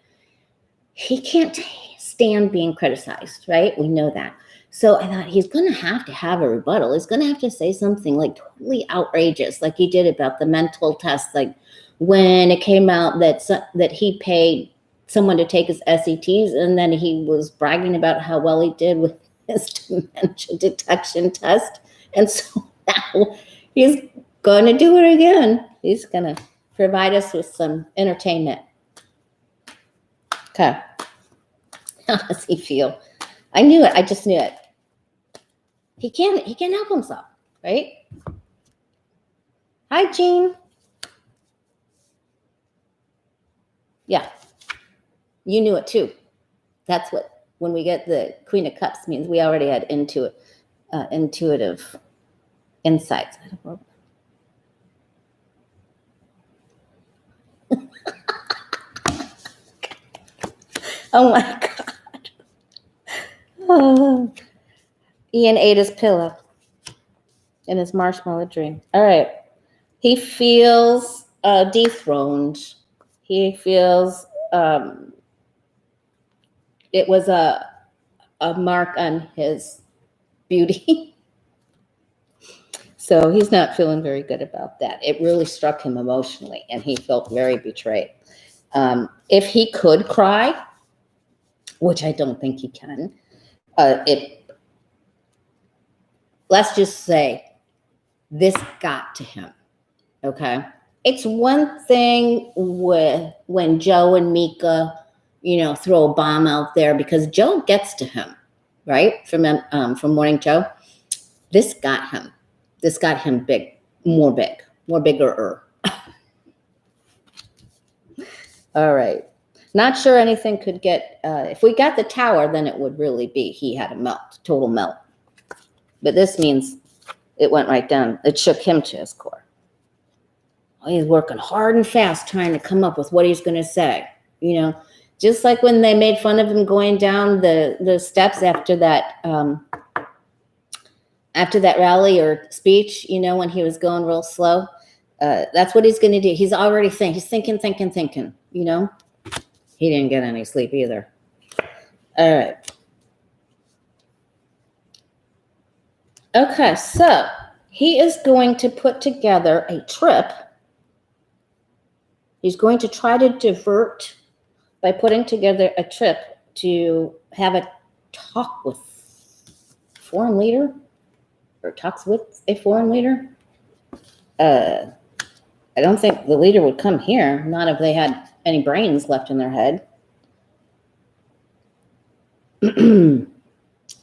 he can't stand being criticized, right? We know that. So I thought he's going to have a rebuttal. He's going to have to say something like totally outrageous, like he did about the mental test, like when it came out that he paid someone to take his SATs, and then he was bragging about how well he did with his dementia detection test. And so now he's going to do it again. He's going to provide us with some entertainment. Okay. How does he feel? I knew it. I just knew it. He can't help himself, right? Hi, Jean. Yeah. You knew it too. That's what, when we get the Queen of Cups, means we already had intuitive insights. Oh my God. Oh. Ian ate his pillow in his marshmallow dream. All right. He feels dethroned. He feels it was a mark on his beauty. So he's not feeling very good about that. It really struck him emotionally, and he felt very betrayed. If he could cry, which I don't think he can, let's just say this got to him, okay? It's one thing when Joe and Mika, throw a bomb out there because Joe gets to him, right? From Morning Joe. This got him. This got him big, more bigger. All right. Not sure anything could get, if we got the tower, then it would really be he had a total melt. But this means it went right down. It shook him to his core. He's working hard and fast trying to come up with what he's going to say. Just like when they made fun of him going down the steps after that rally or speech, when he was going real slow. That's what he's going to do. He's already thinking. He's thinking. He didn't get any sleep either. All right. Okay, so he is going to put together a trip. He's going to try to divert by putting together a trip to have a talk with a foreign leader, or talks with a foreign leader. I don't think the leader would come here, not if they had any brains left in their head.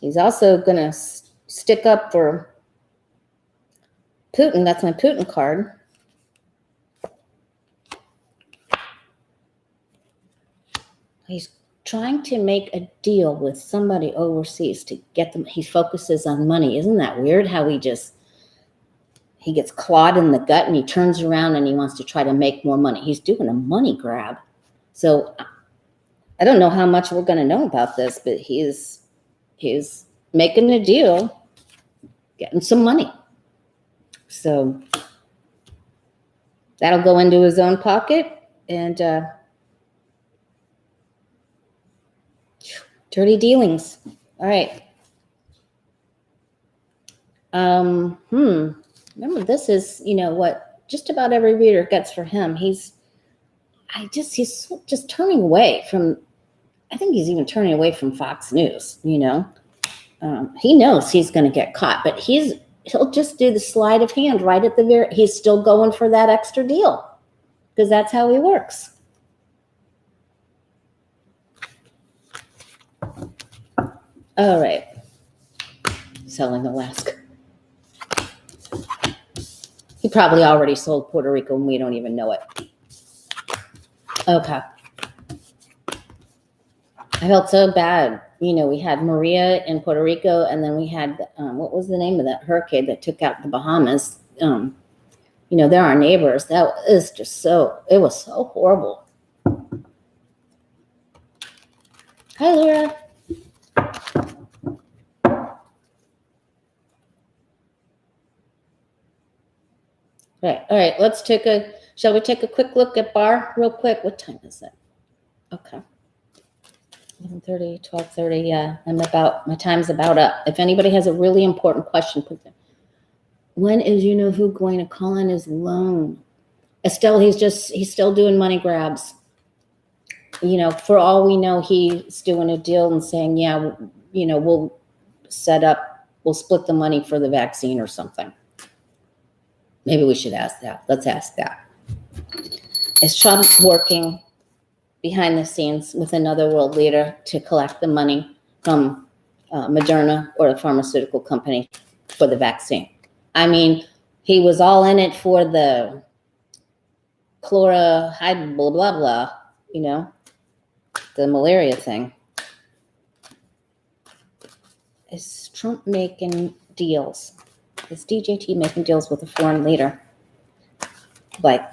He's also going to stick up for Putin. That's my Putin card. He's trying to make a deal with somebody overseas to get them. He focuses on money. Isn't that weird how he gets clawed in the gut and he turns around and he wants to try to make more money. He's doing a money grab. So I don't know how much we're going to know about this, but he's making a deal, getting some money. So that'll go into his own pocket, and dirty dealings. All right. Remember, this is, what just about every reader gets for him. He's just turning away from, I think he's even turning away from Fox News, He knows he's going to get caught, but he'll just do the sleight of hand right at the very, he's still going for that extra deal because that's how he works. All right. Selling Alaska. He probably already sold Puerto Rico and we don't even know it. Okay. I felt so bad. We had Maria in Puerto Rico, and then we had, what was the name of that hurricane that took out the Bahamas? They're our neighbors. That is just it was so horrible. Hi, Laura. All right. Shall we take a quick look at Bar real quick? What time is it? Okay. 11:30, 12:30. Yeah, my time's about up. If anybody has a really important question, put them. When is who going to call in his loan? Estelle, he's still doing money grabs. For all we know, he's doing a deal and saying, yeah, we'll split the money for the vaccine or something. Maybe we should ask that. Let's ask that. Is Trump working behind the scenes with another world leader to collect the money from Moderna or the pharmaceutical company for the vaccine. I mean, he was all in it for the chloride, blah, blah, blah, the malaria thing. Is Trump making deals? Is DJT making deals with a foreign leader? Like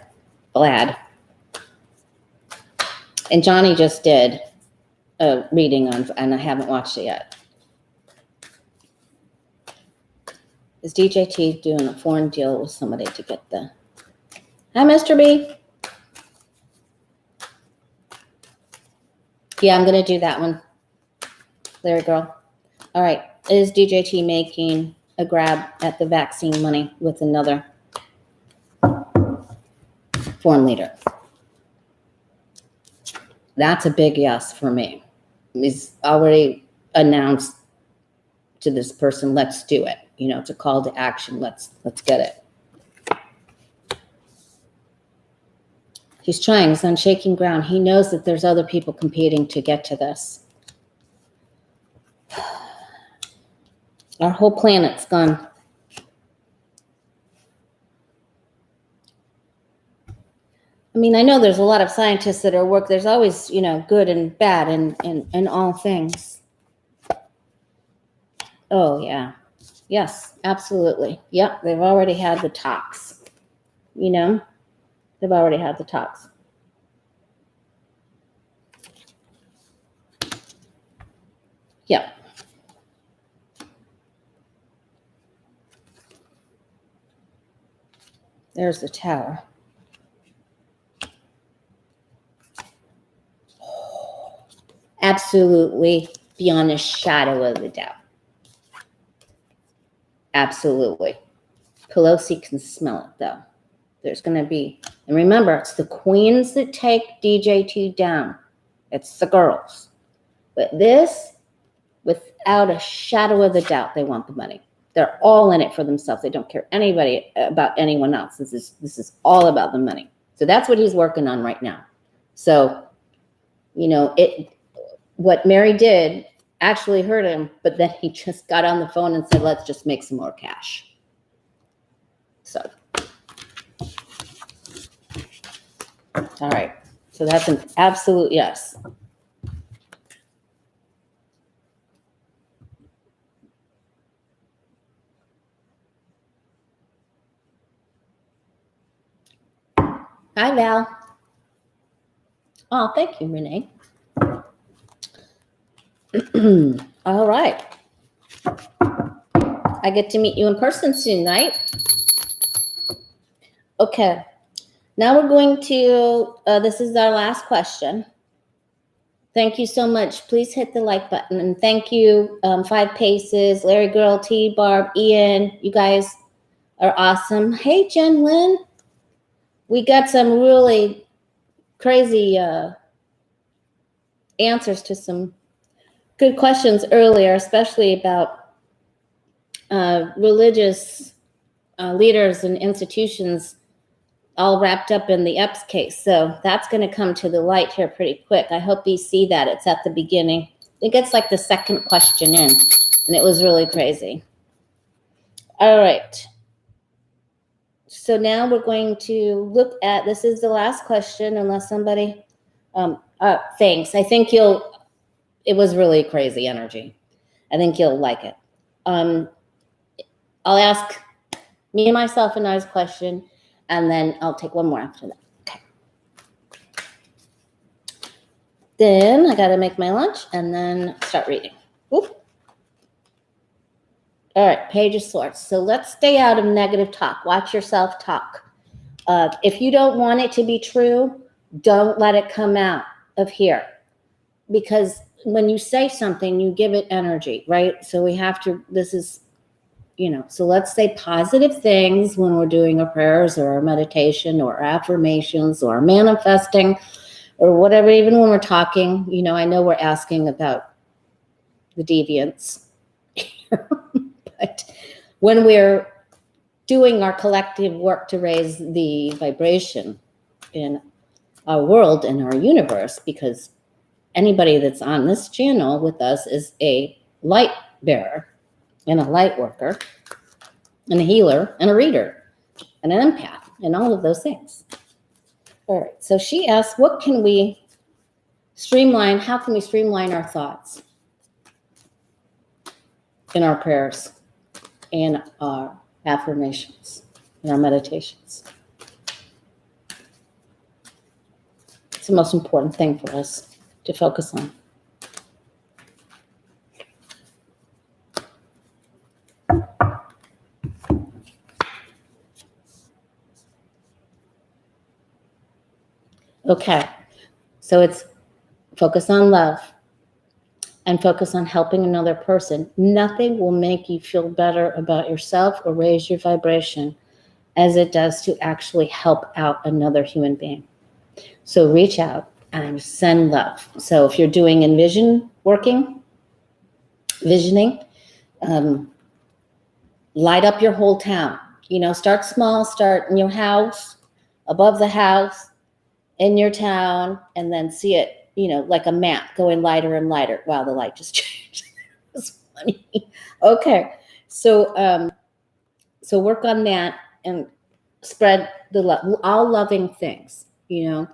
Vlad. And Johnny just did a reading on, and I haven't watched it yet. Is DJT doing a foreign deal with somebody to get the... Hi, Mr. B. Yeah, I'm going to do that one. Larry girl. All right. Is DJT making a grab at the vaccine money with another foreign leader? That's a big yes for me. He's already announced to this person, let's do it. It's a call to action. Let's get it. He's trying. He's on shaking ground. He knows that there's other people competing to get to this. Our whole planet's gone. I mean, I know there's a lot of scientists that are work. There's always, good and bad in all things. Oh, yeah. Yes, absolutely. Yep, they've already had the talks. They've already had the talks. Yep. There's the tower. Absolutely, beyond a shadow of a doubt. Absolutely. Pelosi can smell it, though. There's going to be, and remember, it's the queens that take DJT down. It's the girls. But this, without a shadow of a doubt, they want the money. They're all in it for themselves. They don't care about anyone else. This is all about the money. So that's what he's working on right now. So, what Mary did actually hurt him, but then he just got on the phone and said, let's just make some more cash. So, all right. So that's an absolute yes. Hi, Val. Oh, thank you, Renee. All right. I get to meet you in person soon, right? Okay. Now we're going to, this is our last question. Thank you so much. Please hit the like button. And thank you, 5 Paces, Larry Girl, T, Barb, Ian. You guys are awesome. Hey, Jen Lynn. We got some really crazy answers to some good questions earlier, especially about religious leaders and institutions all wrapped up in the Epps case. So that's going to come to the light here pretty quick. I hope you see that. It's at the beginning. I think it's like the second question in, and it was really crazy. All right. So now we're going to look at, this is the last question, unless somebody, thanks. I think it was really crazy energy. I think you'll like it. I'll ask me and myself a nice question, and then I'll take one more after that. Okay. Then I got to make my lunch and then start reading. Oop. All right, Page of Swords. So let's stay out of negative talk. Watch yourself talk. If you don't want it to be true, don't let it come out of here. Because when you say something, you give it energy, right? So we have to, this is, so let's say positive things when we're doing our prayers or our meditation or affirmations or manifesting or whatever, even when we're talking. I know we're asking about the deviants. But when we're doing our collective work to raise the vibration in our world and our universe, because anybody that's on this channel with us is a light bearer and a light worker and a healer and a reader and an empath and all of those things. All right, so she asked, what can we streamline? How can we streamline our thoughts in our prayers and our affirmations and our meditations? It's the most important thing for us to focus on. Okay, so it's focus on love and focus on helping another person. Nothing will make you feel better about yourself or raise your vibration as it does to actually help out another human being. So reach out and send love. So if you're doing visioning, light up your whole town. Start small, start in your house, above the house, in your town, and then see it, like a map going lighter and lighter. Wow, the light just changed. It's funny. Okay, so work on that and spread the love, all loving things. We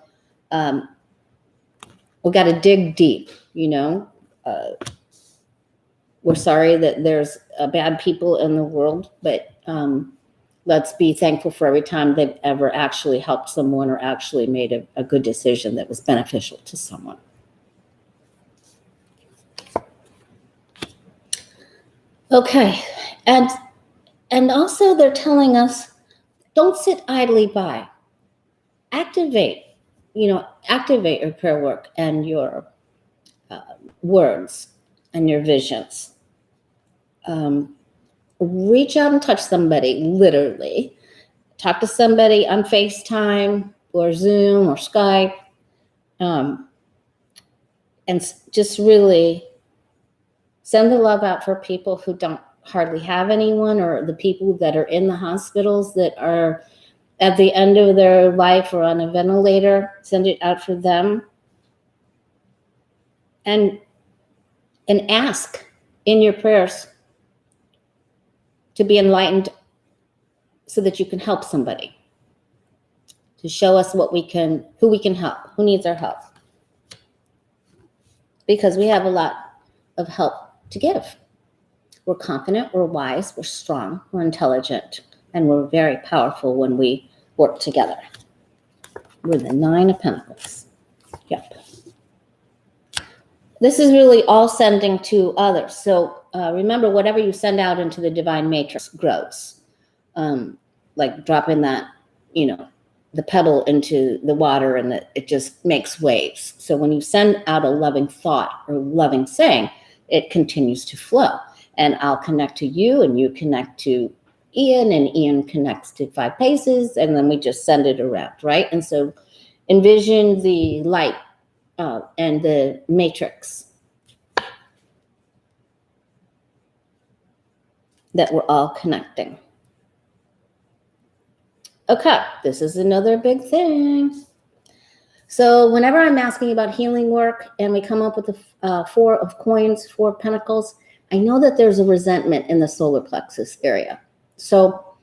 got to dig deep. We're sorry that there's bad people in the world, but let's be thankful for every time they've ever actually helped someone or actually made a good decision that was beneficial to someone. Okay, and also they're telling us, don't sit idly by. Activate your prayer work and your words and your visions. Reach out and touch somebody, literally. Talk to somebody on FaceTime or Zoom or Skype. And just really send the love out for people who don't hardly have anyone, or the people that are in the hospitals that are at the end of their life or on a ventilator. Send it out for them. And ask in your prayers to be enlightened so that you can help somebody, to show us who we can help, who needs our help. Because we have a lot of help to give. We're confident, we're wise, we're strong, we're intelligent, and we're very powerful when we work together. We're the 9 of Pentacles. Yep. This is really all sending to others. So remember, whatever you send out into the divine matrix grows. Like dropping that, the pebble into the water, and it just makes waves. So when you send out a loving thought or loving saying, it continues to flow. And I'll connect to you, and you connect to Ian, and Ian connects to 5 Paces, and then we just send it around, right? And so envision the light and the matrix that we're all connecting. Okay, this is another big thing. So whenever I'm asking about healing work and we come up with the 4 of coins, 4 of pentacles, I know that there's a resentment in the solar plexus area. So,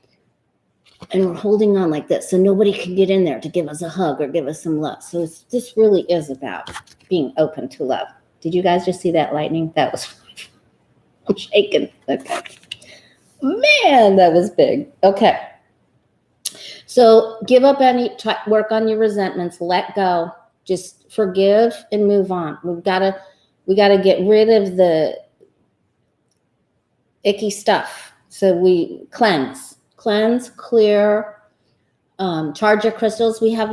and we're holding on like this, so nobody can get in there to give us a hug or give us some love. So this really is about being open to love. Did you guys just see that lightning? That was, I'm shaking. Okay. Man, that was big. Okay. So give up work on your resentments, let go, just forgive and move on. We gotta get rid of the icky stuff. So we cleanse, clear, charge your crystals. We have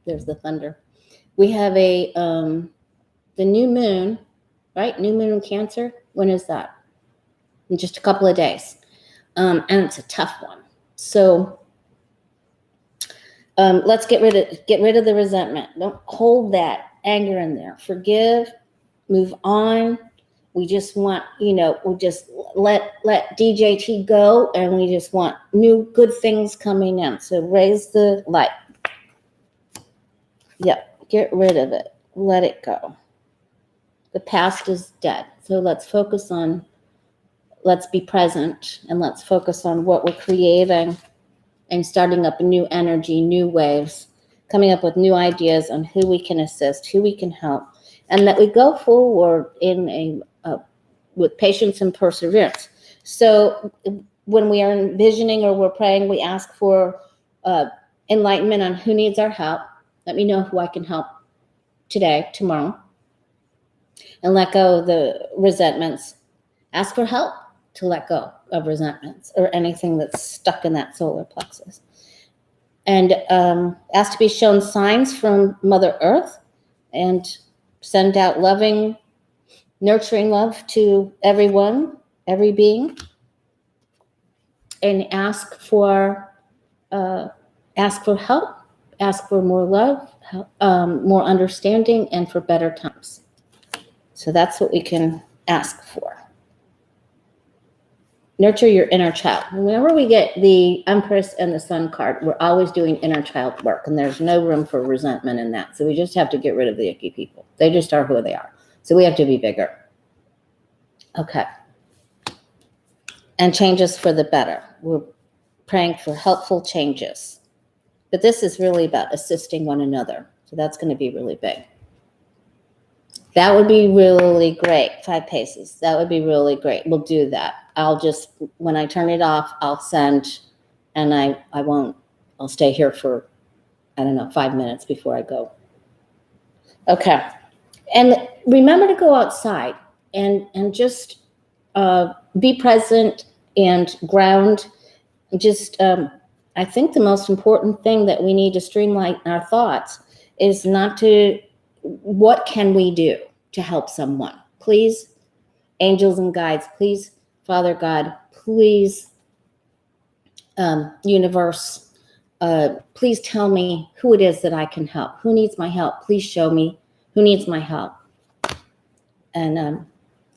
there's the thunder. We have the new moon, right? New moon in Cancer. When is that? In just a couple of days. And it's a tough one. So let's get rid of the resentment. Don't hold that anger in there. Forgive, move on. We just want, we'll just let DJT go, and we just want new good things coming in. So raise the light. Yep, get rid of it. Let it go. The past is dead. So let's be present, and let's focus on what we're creating and starting up a new energy, new waves, coming up with new ideas on who we can assist, who we can help, and that we go forward with patience and perseverance. So when we are envisioning or we're praying, we ask for enlightenment on who needs our help. Let me know who I can help today, tomorrow, and let go of the resentments. Ask for help to let go of resentments or anything that's stuck in that solar plexus. And ask to be shown signs from Mother Earth and send out loving, nurturing love to everyone, every being. And ask for help, ask for more love, more understanding, and for better times. So that's what we can ask for. Nurture your inner child. Whenever we get the Empress and the Sun card, we're always doing inner child work, and there's no room for resentment in that. So we just have to get rid of the icky people. They just are who they are. So we have to be bigger. Okay. And changes for the better. We're praying for helpful changes. But this is really about assisting one another. So that's going to be really big. That would be really great. 5 paces. That would be really great. We'll do that. When I turn it off, I'll send, and I'll stay here for, 5 minutes before I go. Okay. And remember to go outside and just be present and ground. I think the most important thing that we need to streamline our thoughts is what can we do to help someone? Please, angels and guides, please, Father God, please, universe, please tell me who it is that I can help. Who needs my help? Please show me who needs my help. And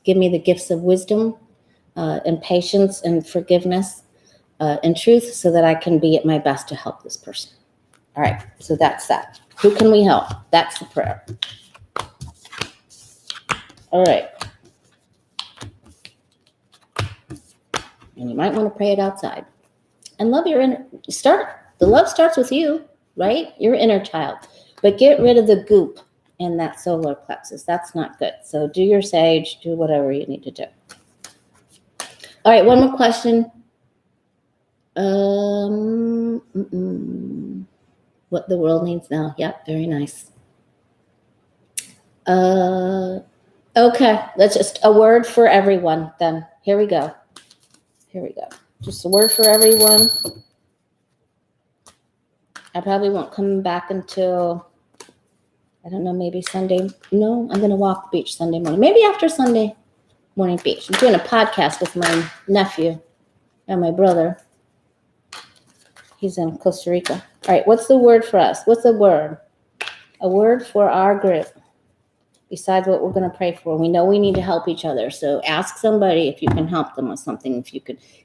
give me the gifts of wisdom and patience and forgiveness and truth so that I can be at my best to help this person. All right, so that's that. Who can we help? That's the prayer. All right. And you might want to pray it outside. And love your the love starts with you, right? Your inner child. But get rid of the goop in that solar plexus. That's not good. So do your sage, do whatever you need to do. All right, one more question. What the world needs now. Yep, very nice. Okay, let's just a word for everyone then. Here we go. Just a word for everyone. I probably won't come back until, maybe Sunday. No, I'm going to walk the beach Sunday morning. Maybe after Sunday morning beach. I'm doing a podcast with my nephew and my brother. He's in Costa Rica. All right, what's the word for us? What's a word? A word for our group. Besides what we're going to pray for. We know we need to help each other. So ask somebody if you can help them with something.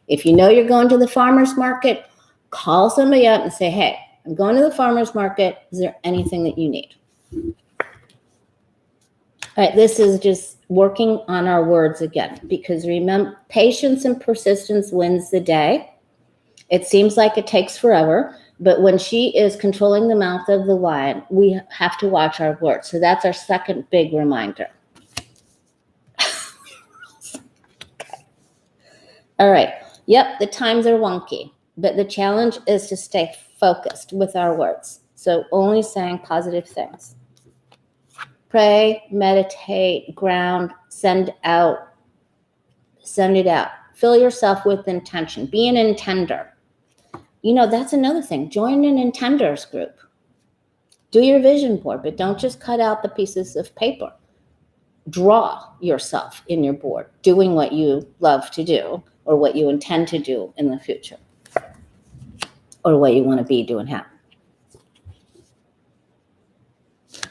If you know you're going to the farmer's market, call somebody up and say, hey, I'm going to the farmer's market. Is there anything that you need? All right, this is just working on our words again. Because remember, patience and persistence wins the day. It seems like it takes forever. But when she is controlling the mouth of the lion, we have to watch our words. So that's our second big reminder. Okay. All right. Yep, the times are wonky, but the challenge is to stay focused with our words. So only saying positive things. Pray, meditate, ground, send it out. Fill yourself with intention. Be an intender. That's another thing. Join an intenders group. Do your vision board, but don't just cut out the pieces of paper. Draw yourself in your board, doing what you love to do or what you intend to do in the future or what you want to be doing happen.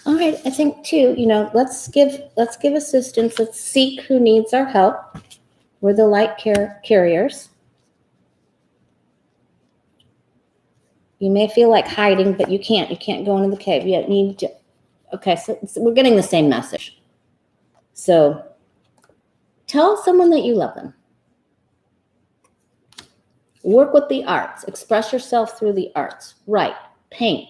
All right, I think too, let's give assistance. Let's seek who needs our help. We're the light carriers. You may feel like hiding, but you can't. You can't go into the cave. You need to Okay, so we're getting the same message. So tell someone that you love them. Work with the arts. Express yourself through the arts. Write, paint.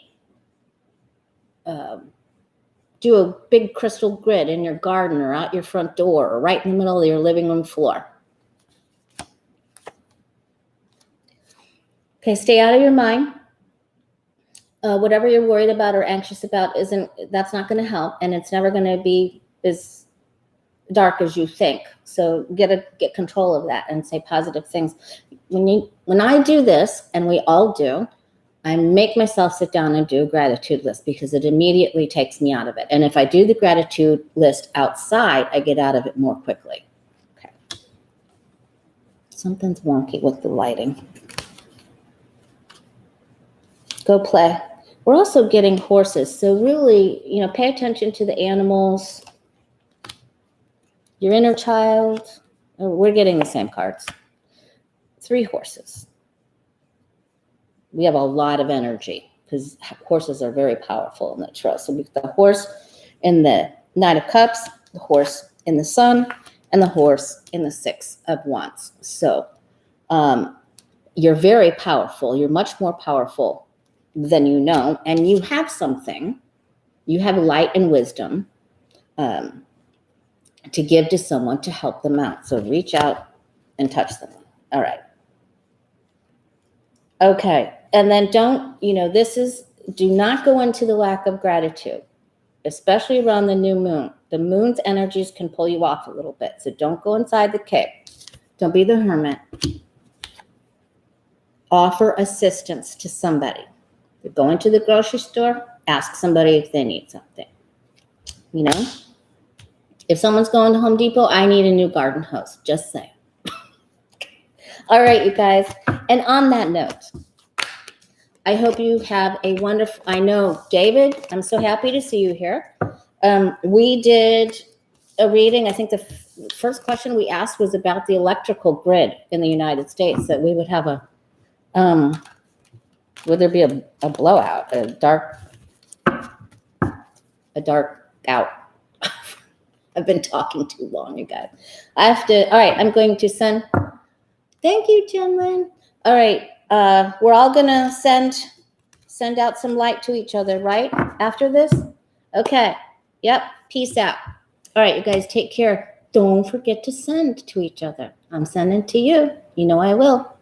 Do a big crystal grid in your garden or out your front door or right in the middle of your living room floor. Okay, stay out of your mind. Whatever you're worried about or anxious about that's not going to help, and it's never going to be as dark as you think. So get control of that and say positive things. When I do this, and we all do, I make myself sit down and do a gratitude list because it immediately takes me out of it. And if I do the gratitude list outside, I get out of it more quickly. Okay. Something's wonky with the lighting. Go play. We're also getting horses. So really, pay attention to the animals, your inner child. We're getting the same cards. 3 horses. We have a lot of energy because horses are very powerful in the tarot. So we've got the horse in the Knight of Cups, the horse in the Sun, and the horse in the 6 of Wands. So you're very powerful. You're much more powerful than you know, and you have something. You have light and wisdom to give to someone to help them out. So reach out and touch them. All right. Okay. And then do not go into the lack of gratitude, especially around the new moon. The moon's energies can pull you off a little bit. So don't go inside the cave. Don't be the hermit. Offer assistance to somebody. Go into the grocery store, ask somebody if they need something. If someone's going to Home Depot, I need a new garden hose. Just saying. All right, you guys. And on that note, I hope you have a wonderful, I know, David, I'm so happy to see you here. We did a reading. I think the first question we asked was about the electrical grid in the United States, that we would have would there be a blowout, a dark out? I've been talking too long, you guys. All right, I'm going to send, thank you, Jenlyn. All right, we're all gonna send out some light to each other, right? After this? Okay, yep, peace out. All right, you guys take care. Don't forget to send to each other. I'm sending to you. You know I will.